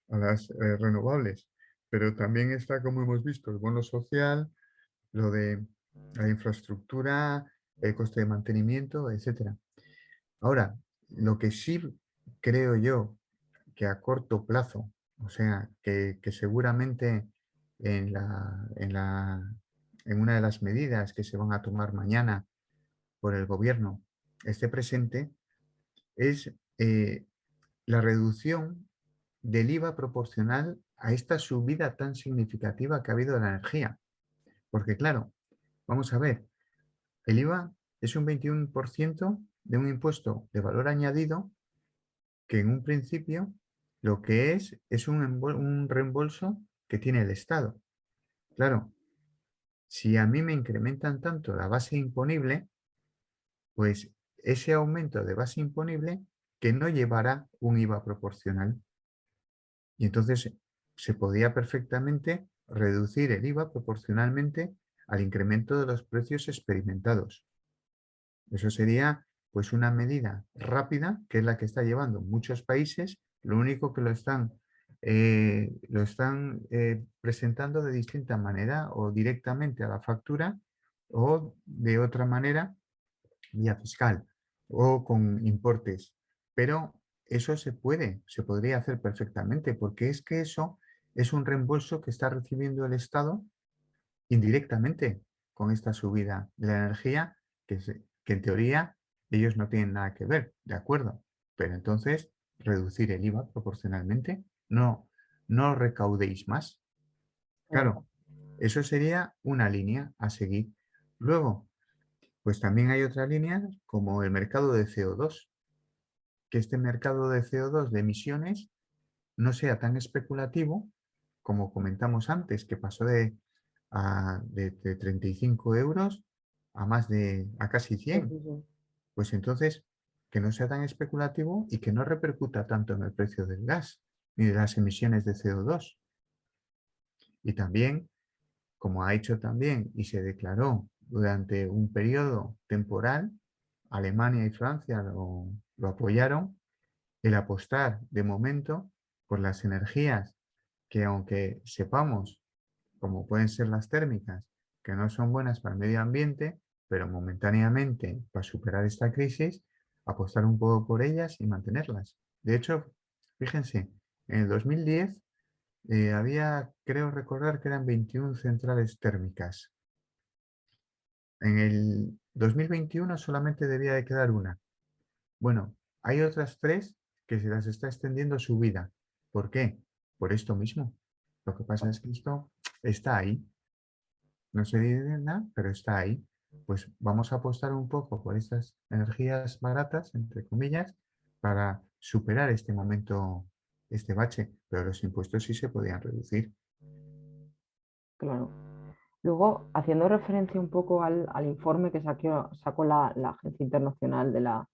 a las renovables. Pero también está, como hemos visto, el bono social, lo de la infraestructura, el coste de mantenimiento, etcétera. Ahora, lo que sí creo yo que a corto plazo, o sea, que seguramente en una de las medidas que se van a tomar mañana por el gobierno esté presente, es la reducción del IVA proporcional a esta subida tan significativa que ha habido de la energía. Porque claro, vamos a ver, el IVA es un 21% de un impuesto de valor añadido que en un principio lo que es un reembolso que tiene el Estado. Claro, si a mí me incrementan tanto la base imponible, pues ese aumento de base imponible que no llevará un IVA proporcional. Y entonces se podía perfectamente reducir el IVA proporcionalmente al incremento de los precios experimentados. Eso sería pues una medida rápida, que es la que está llevando muchos países, lo único que lo están presentando de distinta manera o directamente a la factura o de otra manera vía fiscal o con importes. Pero eso se podría hacer perfectamente, porque es que eso es un reembolso que está recibiendo el Estado indirectamente con esta subida de la energía, que en teoría ellos no tienen nada que ver, de acuerdo. Pero entonces, reducir el IVA proporcionalmente, no recaudéis más. claro. Claro, eso sería una línea a seguir. Luego, Pues también hay otra línea como el mercado de CO2, que este mercado de CO2 de emisiones no sea tan especulativo como comentamos antes, que pasó de 35 euros a casi Sí, 100. sí, sí. Pues entonces, que no sea tan especulativo y que no repercuta tanto en el precio del gas ni de las emisiones de CO2. Y también, como ha hecho también y se declaró durante un periodo temporal, Alemania y Francia lo apoyaron, el apostar de momento por las energías que aunque sepamos, como pueden ser las térmicas, que no son buenas para el medio ambiente, pero momentáneamente para superar esta crisis, apostar un poco por ellas y mantenerlas. De hecho, fíjense, en el 2010 había, creo recordar que eran 21 centrales térmicas. En el 2021 solamente debía de quedar una. Bueno, hay otras tres que se las está extendiendo su vida. ¿Por qué? Por esto mismo. Lo que pasa es que esto está ahí. No se dice nada, pero está ahí. Pues vamos a apostar un poco por estas energías baratas, entre comillas, para superar este momento, este bache. Pero los impuestos sí se podían reducir. Claro. Luego, haciendo referencia un poco al informe que sacó la Agencia Internacional de la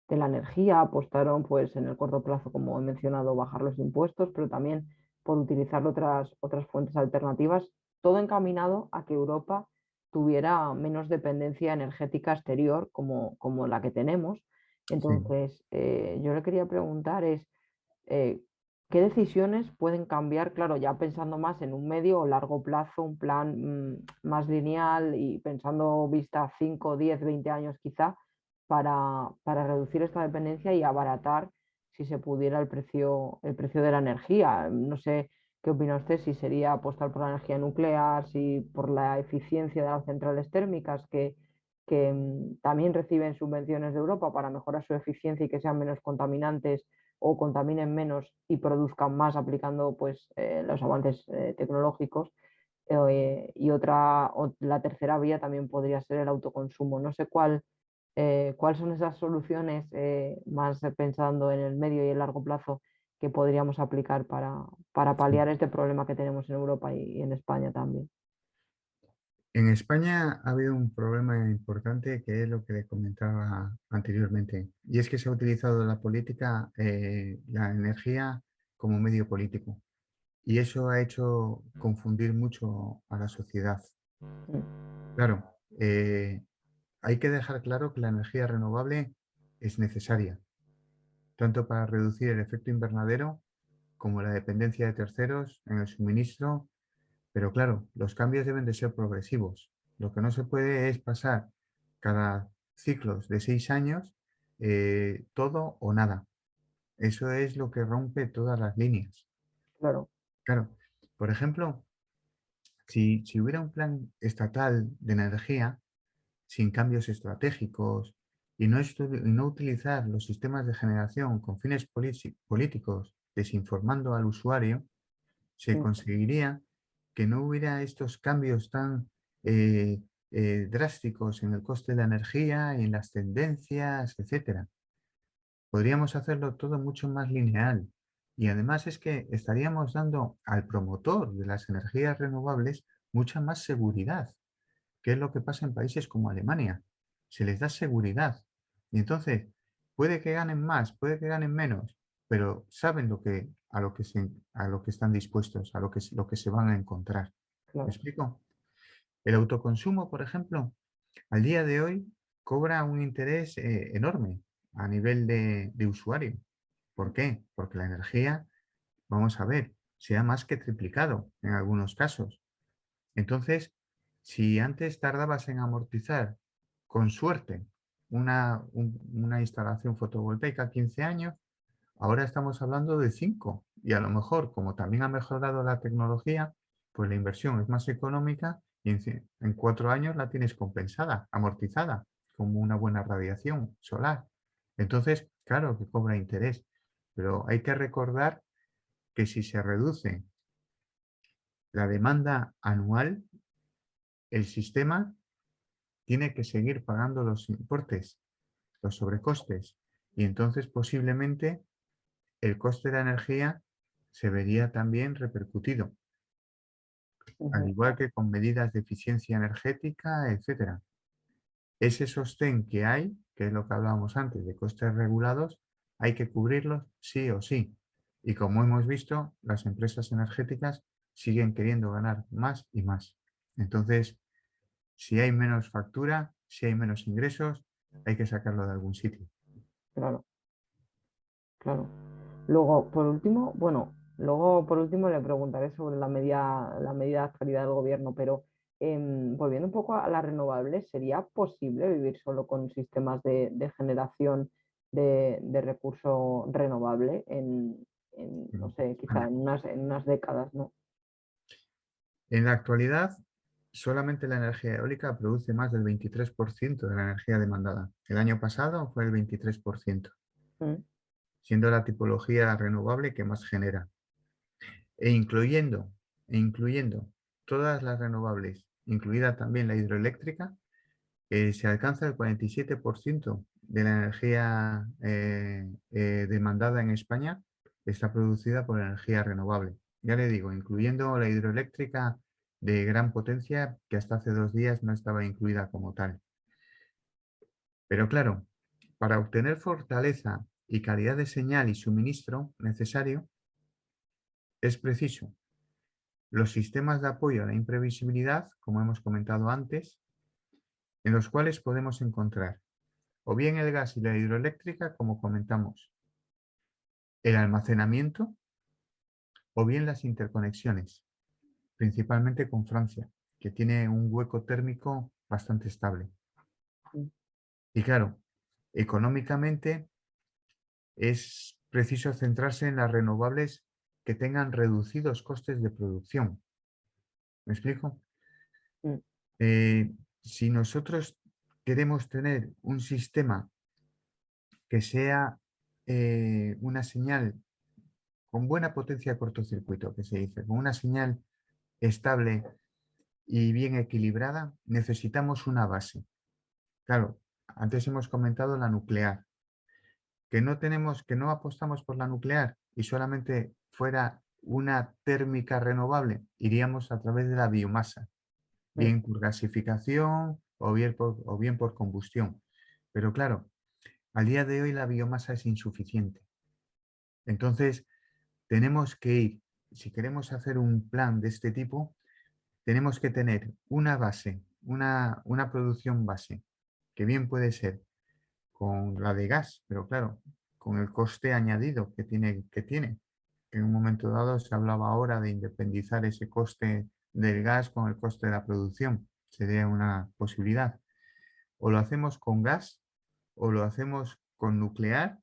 Energía, apostaron pues en el corto plazo, como he mencionado, bajar los impuestos, pero también por utilizar otras fuentes alternativas, todo encaminado a que Europa tuviera menos dependencia energética exterior como la que tenemos. Sí. Entonces, yo le quería preguntar eh, ¿qué decisiones pueden cambiar? Claro, ya pensando más en un medio o largo plazo, un plan más lineal y pensando vista 5, 10, 20 años quizá, para reducir esta dependencia y abaratar, si se pudiera, el precio de la energía. No sé qué opina usted, si sería apostar por la energía nuclear, si por la eficiencia de las centrales térmicas que también reciben subvenciones de Europa para mejorar su eficiencia y que sean menos contaminantes o contaminen menos y produzcan más aplicando pues, los avances tecnológicos. La tercera vía también podría ser el autoconsumo. No sé cuáles son esas soluciones, más pensando en el medio y el largo plazo, que podríamos aplicar para Sí. paliar este problema que tenemos en Europa y en España también. En España ha habido un problema importante que es lo que le comentaba anteriormente, y es que se ha utilizado la política, la energía como medio político, y eso ha hecho confundir mucho a la sociedad. Mm. Claro, hay que dejar claro que la energía renovable es necesaria, tanto para reducir el efecto invernadero como la dependencia de terceros en el suministro, pero claro, los cambios deben de ser progresivos. Lo que no se puede es pasar cada ciclos de 6 años todo o nada. Eso es lo que rompe todas las líneas. Claro, Claro, por ejemplo, si hubiera un plan estatal de energía sin cambios estratégicos y no utilizar los sistemas de generación con fines políticos, desinformando al usuario, se mm, conseguiría que no hubiera estos cambios tan eh, drásticos en el coste de la energía y en las tendencias, etcétera. Podríamos hacerlo todo mucho más lineal. Y además es que estaríamos dando al promotor de las energías renovables mucha más seguridad, que es lo que pasa en países como Alemania. Se les da seguridad. Y entonces, puede que ganen más, puede que ganen menos, pero saben a lo que están dispuestos, lo que se van a encontrar. ¿Me claro. explico? El autoconsumo, por ejemplo, al día de hoy cobra un interés enorme a nivel de usuario. ¿Por qué? Porque la energía, vamos a ver, se ha más que triplicado en algunos casos. Entonces, si antes tardabas en amortizar, con suerte, una instalación fotovoltaica 15 años, ahora estamos hablando de 5. Y a lo mejor, como también ha mejorado la tecnología, pues la inversión es más económica y en 4 años la tienes compensada, amortizada, como una buena radiación solar. Entonces, claro que cobra interés, pero hay que recordar que si se reduce la demanda anual, el sistema tiene que seguir pagando los importes, los sobrecostes. Y entonces posiblemente el coste de la energía se vería también repercutido, al Ujú. igual que con medidas de eficiencia energética, etcétera. Ese sostén que hay, que es lo que hablábamos antes de costes regulados, hay que cubrirlos sí o sí. Y como hemos visto, las empresas energéticas siguen queriendo ganar más y más. Entonces, si hay menos factura, si hay menos ingresos, hay que sacarlo de algún sitio. Claro, claro. Luego, por último, bueno, luego por último le preguntaré sobre la medida de actualidad del gobierno, pero volviendo un poco a las renovables, ¿sería posible vivir solo con sistemas de generación de recurso renovable no sé, quizá Vale. en unas décadas, ¿no? En la actualidad, solamente la energía eólica produce más del 23% de la energía demandada. El año pasado fue el 23%, Mm, siendo la tipología renovable que más genera. E incluyendo, e incluyendo todas las renovables, incluida también la hidroeléctrica, se alcanza el 47% de la energía demandada en España está producida por energía renovable. Ya le digo, incluyendo la hidroeléctrica de gran potencia, que hasta hace 2 días no estaba incluida como tal. Pero claro, para obtener fortaleza y calidad de señal y suministro necesario, es preciso los sistemas de apoyo a la imprevisibilidad, como hemos comentado antes, en los cuales podemos encontrar o bien el gas y la hidroeléctrica, como comentamos, el almacenamiento o bien las interconexiones, principalmente con Francia, que tiene un hueco térmico bastante estable. mm, Y claro, económicamente es preciso centrarse en las renovables que tengan reducidos costes de producción. ¿Me explico? mm, Eh, si nosotros queremos tener un sistema que sea una señal con buena potencia de cortocircuito, que se dice, con una señal estable y bien equilibrada, necesitamos una base. Claro, antes hemos comentado la nuclear, que no apostamos por la nuclear y solamente fuera una térmica renovable, iríamos a través de la biomasa, mm, bien por gasificación o bien por combustión. Pero claro, al día de hoy la biomasa es insuficiente. Entonces, tenemos que ir, si queremos hacer un plan de este tipo, tenemos que tener una base, una producción base, que bien puede ser con la de gas, pero claro, con el coste añadido que tiene. En un momento dado se hablaba ahora de independizar ese coste del gas con el coste de la producción. Sería una posibilidad. O lo hacemos con gas, o lo hacemos con nuclear,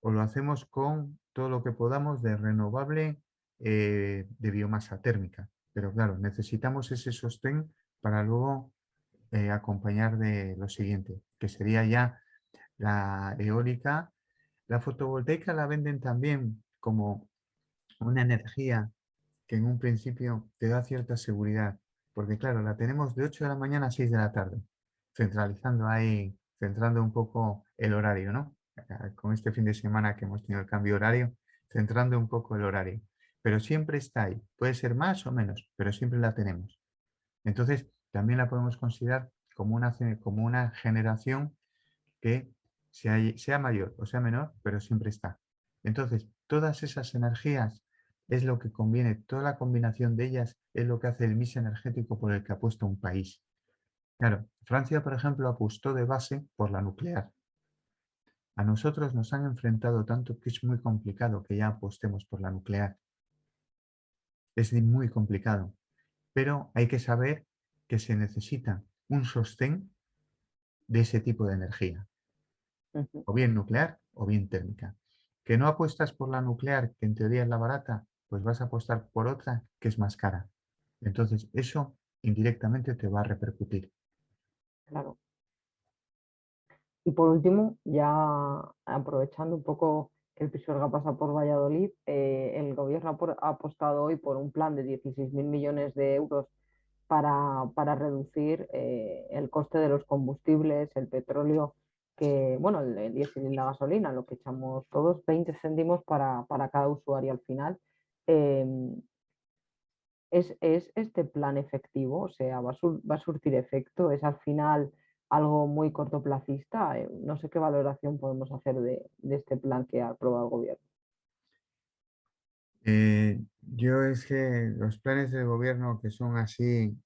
o lo hacemos con todo lo que podamos de renovable de biomasa térmica. Pero claro, necesitamos ese sostén para luego acompañar de lo siguiente, que sería ya la eólica. La fotovoltaica la venden también como una energía que en un principio te da cierta seguridad, porque claro, la tenemos de 8 de la mañana a 6 de la tarde, centralizando ahí, centrando un poco el horario, ¿no? Con este fin de semana que hemos tenido el cambio horario, centrando un poco el horario. Pero siempre está ahí, puede ser más o menos, pero siempre la tenemos. Entonces, también la podemos considerar como una generación que sea mayor o sea menor, pero siempre está. Entonces, todas esas energías es lo que conviene, toda la combinación de ellas es lo que hace el mix energético por el que apuesta un país. Claro, Francia, por ejemplo, apostó de base por la nuclear. A nosotros nos han enfrentado tanto que es muy complicado que ya apostemos por la nuclear. Es muy complicado, pero hay que saber que se necesita un sostén de ese tipo de energía, ujú. o bien nuclear o bien térmica. Que no apuestas por la nuclear, que en teoría es la barata, pues vas a apostar por otra que es más cara. Entonces, eso indirectamente te va a repercutir. Claro. Y por último, ya aprovechando un poco que el Pisuerga pasa por Valladolid, el gobierno ha apostado hoy por un plan de 16.000 millones de euros para reducir el coste de los combustibles, el petróleo, que, bueno, el diésel y la gasolina, lo que echamos todos, 20 céntimos para cada usuario al final. ¿Es este plan efectivo? O sea, ¿va a surtir efecto? ¿Es al final algo muy cortoplacista? No sé qué valoración podemos hacer de este plan que ha aprobado el gobierno. Yo es que los planes del gobierno que son así,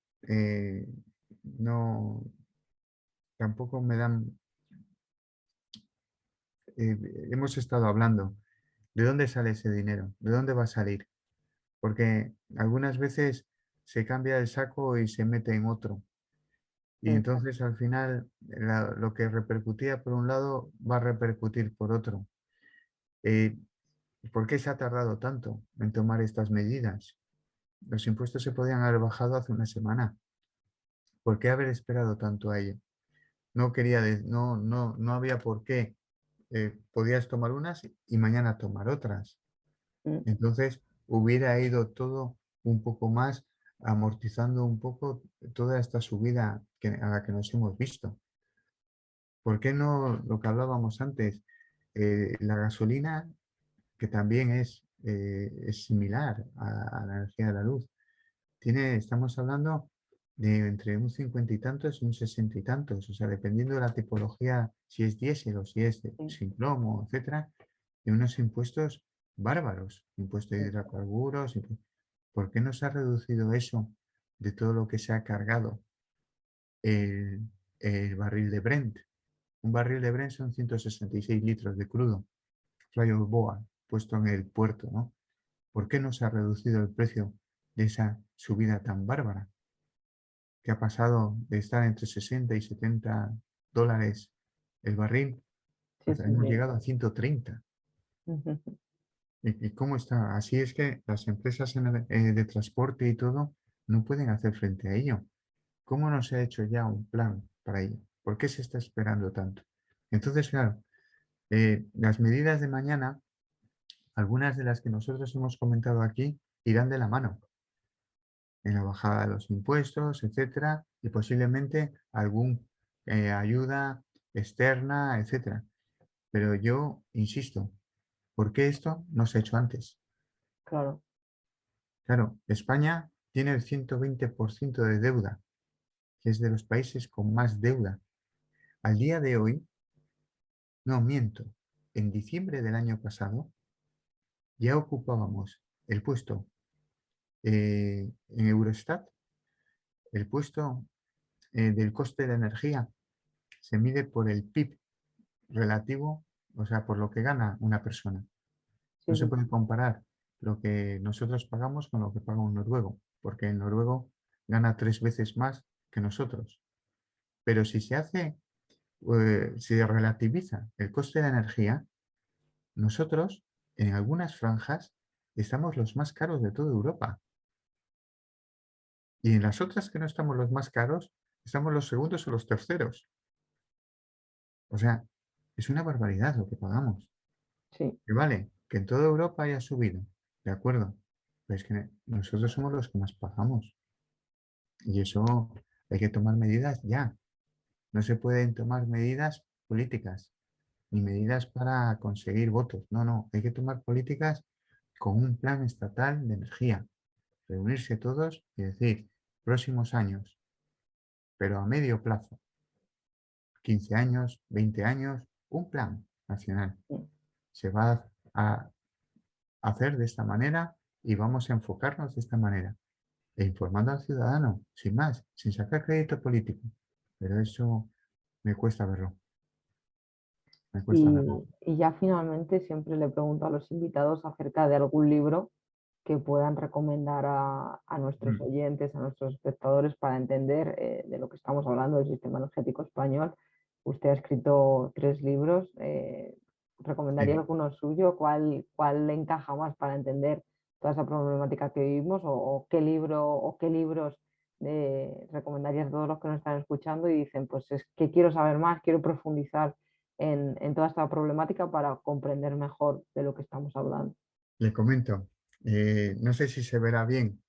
no, tampoco me dan. Hemos estado hablando, ¿de dónde sale ese dinero? ¿De dónde va a salir? Porque algunas veces se cambia el saco y se mete en otro. Y Mm, entonces al final lo que repercutía por un lado va a repercutir por otro. Eh, ¿Por qué se ha tardado tanto en tomar estas medidas? Los impuestos se podían haber bajado hace una semana. ¿Por qué haber esperado tanto a ello? No quería, no había por qué. Podías tomar unas y mañana tomar otras. mm, Entonces hubiera ido todo un poco más amortizando un poco toda esta subida a la que nos hemos visto. ¿Por qué no lo que hablábamos antes? La gasolina, que también es similar a la energía de la luz, estamos hablando de entre un 50 y tantos y un 60 y tantos, o sea, dependiendo de la tipología, si es diésel o si es sí, sin plomo, etcétera, de unos impuestos bárbaros, impuestos de sí. hidrocarburos. ¿Por qué no se ha reducido eso de todo lo que se ha cargado el, el barril de Brent? Un barril de Brent son 166 litros de crudo, Fly of Boa, puesto en el puerto, ¿no? ¿Por qué no se ha reducido el precio de esa subida tan bárbara? Que ha pasado de estar entre 60 y 70 dólares el barril, Sí, hasta sí, hemos sí. llegado a 130. Ujú. ¿Y cómo está? Así es que las empresas de transporte y todo no pueden hacer frente a ello. ¿Cómo no se ha hecho ya un plan para ello? ¿Por qué se está esperando tanto? Entonces, claro, las medidas de mañana, algunas de las que nosotros hemos comentado aquí, irán de la mano en la bajada de los impuestos, etcétera, y posiblemente alguna ayuda externa, etcétera. Pero yo insisto, ¿por qué esto no se ha hecho antes? Claro, Claro, España tiene el 120% de deuda, que es de los países con más deuda. Al día de hoy, no miento, en diciembre del año pasado ya ocupábamos el puesto en Eurostat, el puesto del coste de la energía se mide por el PIB relativo, o sea, por lo que gana una persona. No sí, se sí, puede comparar lo que nosotros pagamos con lo que paga un noruego, porque el noruego gana 3 veces más que nosotros. Pero si se hace, se relativiza el coste de la energía, nosotros en algunas franjas estamos los más caros de toda Europa. Y en las otras que no estamos los más caros, estamos los segundos o los terceros. O sea, es una barbaridad lo que pagamos. sí. Que vale, que en toda Europa haya subido, de acuerdo, pero es que nosotros somos los que más pagamos y eso hay que tomar medidas ya. No se pueden tomar medidas políticas ni medidas para conseguir votos. No, no, hay que tomar políticas con un plan estatal de energía. Reunirse todos y decir, próximos años, pero a medio plazo, 15 años, 20 años, un plan nacional. Sí. Se va a hacer de esta manera y vamos a enfocarnos de esta manera. E informando al ciudadano, sin más, sin sacar crédito político. Pero eso me cuesta verlo. Me cuesta verlo. Y ya finalmente siempre le pregunto a los invitados acerca de algún libro que puedan recomendar a nuestros Mm, oyentes, a nuestros espectadores, para entender de lo que estamos hablando del sistema energético español. Usted ha escrito 3 libros. ¿Recomendaría sí. alguno suyo? ¿Cuál le encaja más para entender toda esa problemática que vivimos? ¿O qué libro o qué libros recomendarías a todos los que nos están escuchando y dicen, pues es que quiero saber más, quiero profundizar en toda esta problemática para comprender mejor de lo que estamos hablando? Le comento. No sé si se verá bien.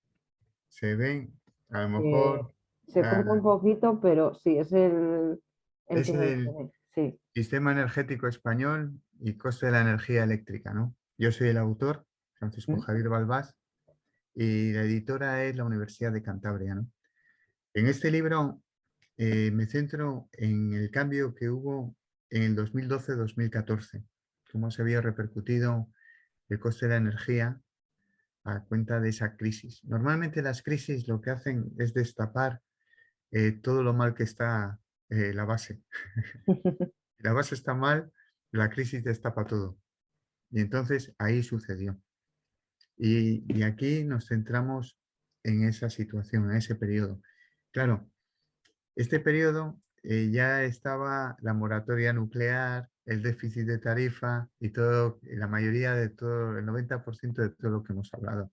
Se ven. A lo Eh, mejor Se ah, corta un poquito, pero sí, es el es que el mencioné. Sí. Sistema Energético Español y Coste de la Energía Eléctrica, ¿no? Yo soy el autor, Francisco ¿Mm? Javier Balbás, y la editora es la Universidad de Cantabria, ¿no? En este libro me centro en el cambio que hubo en el 2012-2014, cómo se había repercutido el coste de la energía a cuenta de esa crisis. Normalmente las crisis lo que hacen es destapar todo lo mal que está la base. Si la base está mal, la crisis destapa todo. Y entonces ahí sucedió. Y aquí nos centramos en esa situación, en ese periodo. Claro, este periodo ya estaba la moratoria nuclear, el déficit de tarifa y todo, la mayoría de todo, el 90% de todo lo que hemos hablado.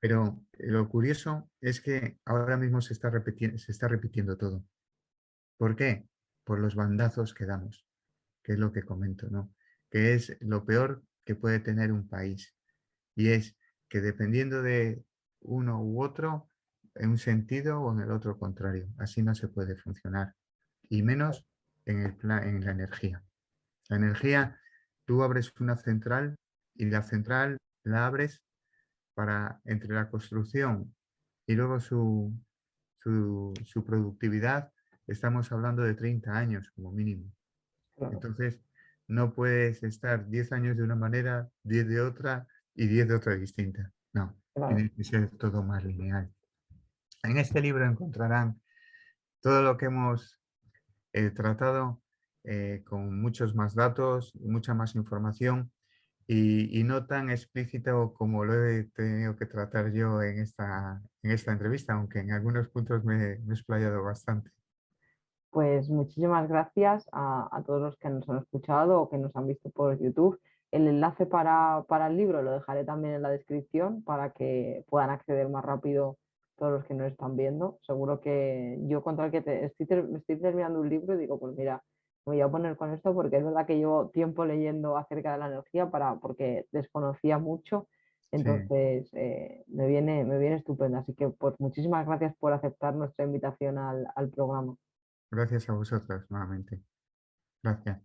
Pero lo curioso es que ahora mismo se está repitiendo todo. ¿Por qué? Por los bandazos que damos, que es lo que comento, ¿no? Que es lo peor que puede tener un país. Y es que dependiendo de uno u otro, en un sentido o en el otro contrario. Así no se puede funcionar. Y menos en la energía. La energía, tú abres una central y la central la abres para entre la construcción y luego su productividad, estamos hablando de 30 años como mínimo. Claro, Entonces, no puedes estar 10 años de una manera, 10 de otra y 10 de otra distinta. No, claro. tiene que ser todo más lineal. En este libro encontrarán todo lo que hemos tratado con muchos más datos, mucha más información y no tan explícito como lo he tenido que tratar yo en esta entrevista, aunque en algunos puntos me he explayado bastante. Pues muchísimas gracias a todos los que nos han escuchado o que nos han visto por YouTube. El enlace para el libro lo dejaré también en la descripción para que puedan acceder más rápido todos los que nos están viendo. Seguro que yo contra el que estoy terminando un libro y digo, pues mira, me voy a poner con esto porque es verdad que llevo tiempo leyendo acerca de la energía porque desconocía mucho. Sí, Entonces, me viene estupendo. Así que pues muchísimas gracias por aceptar nuestra invitación al programa. gracias a vosotros nuevamente. Gracias.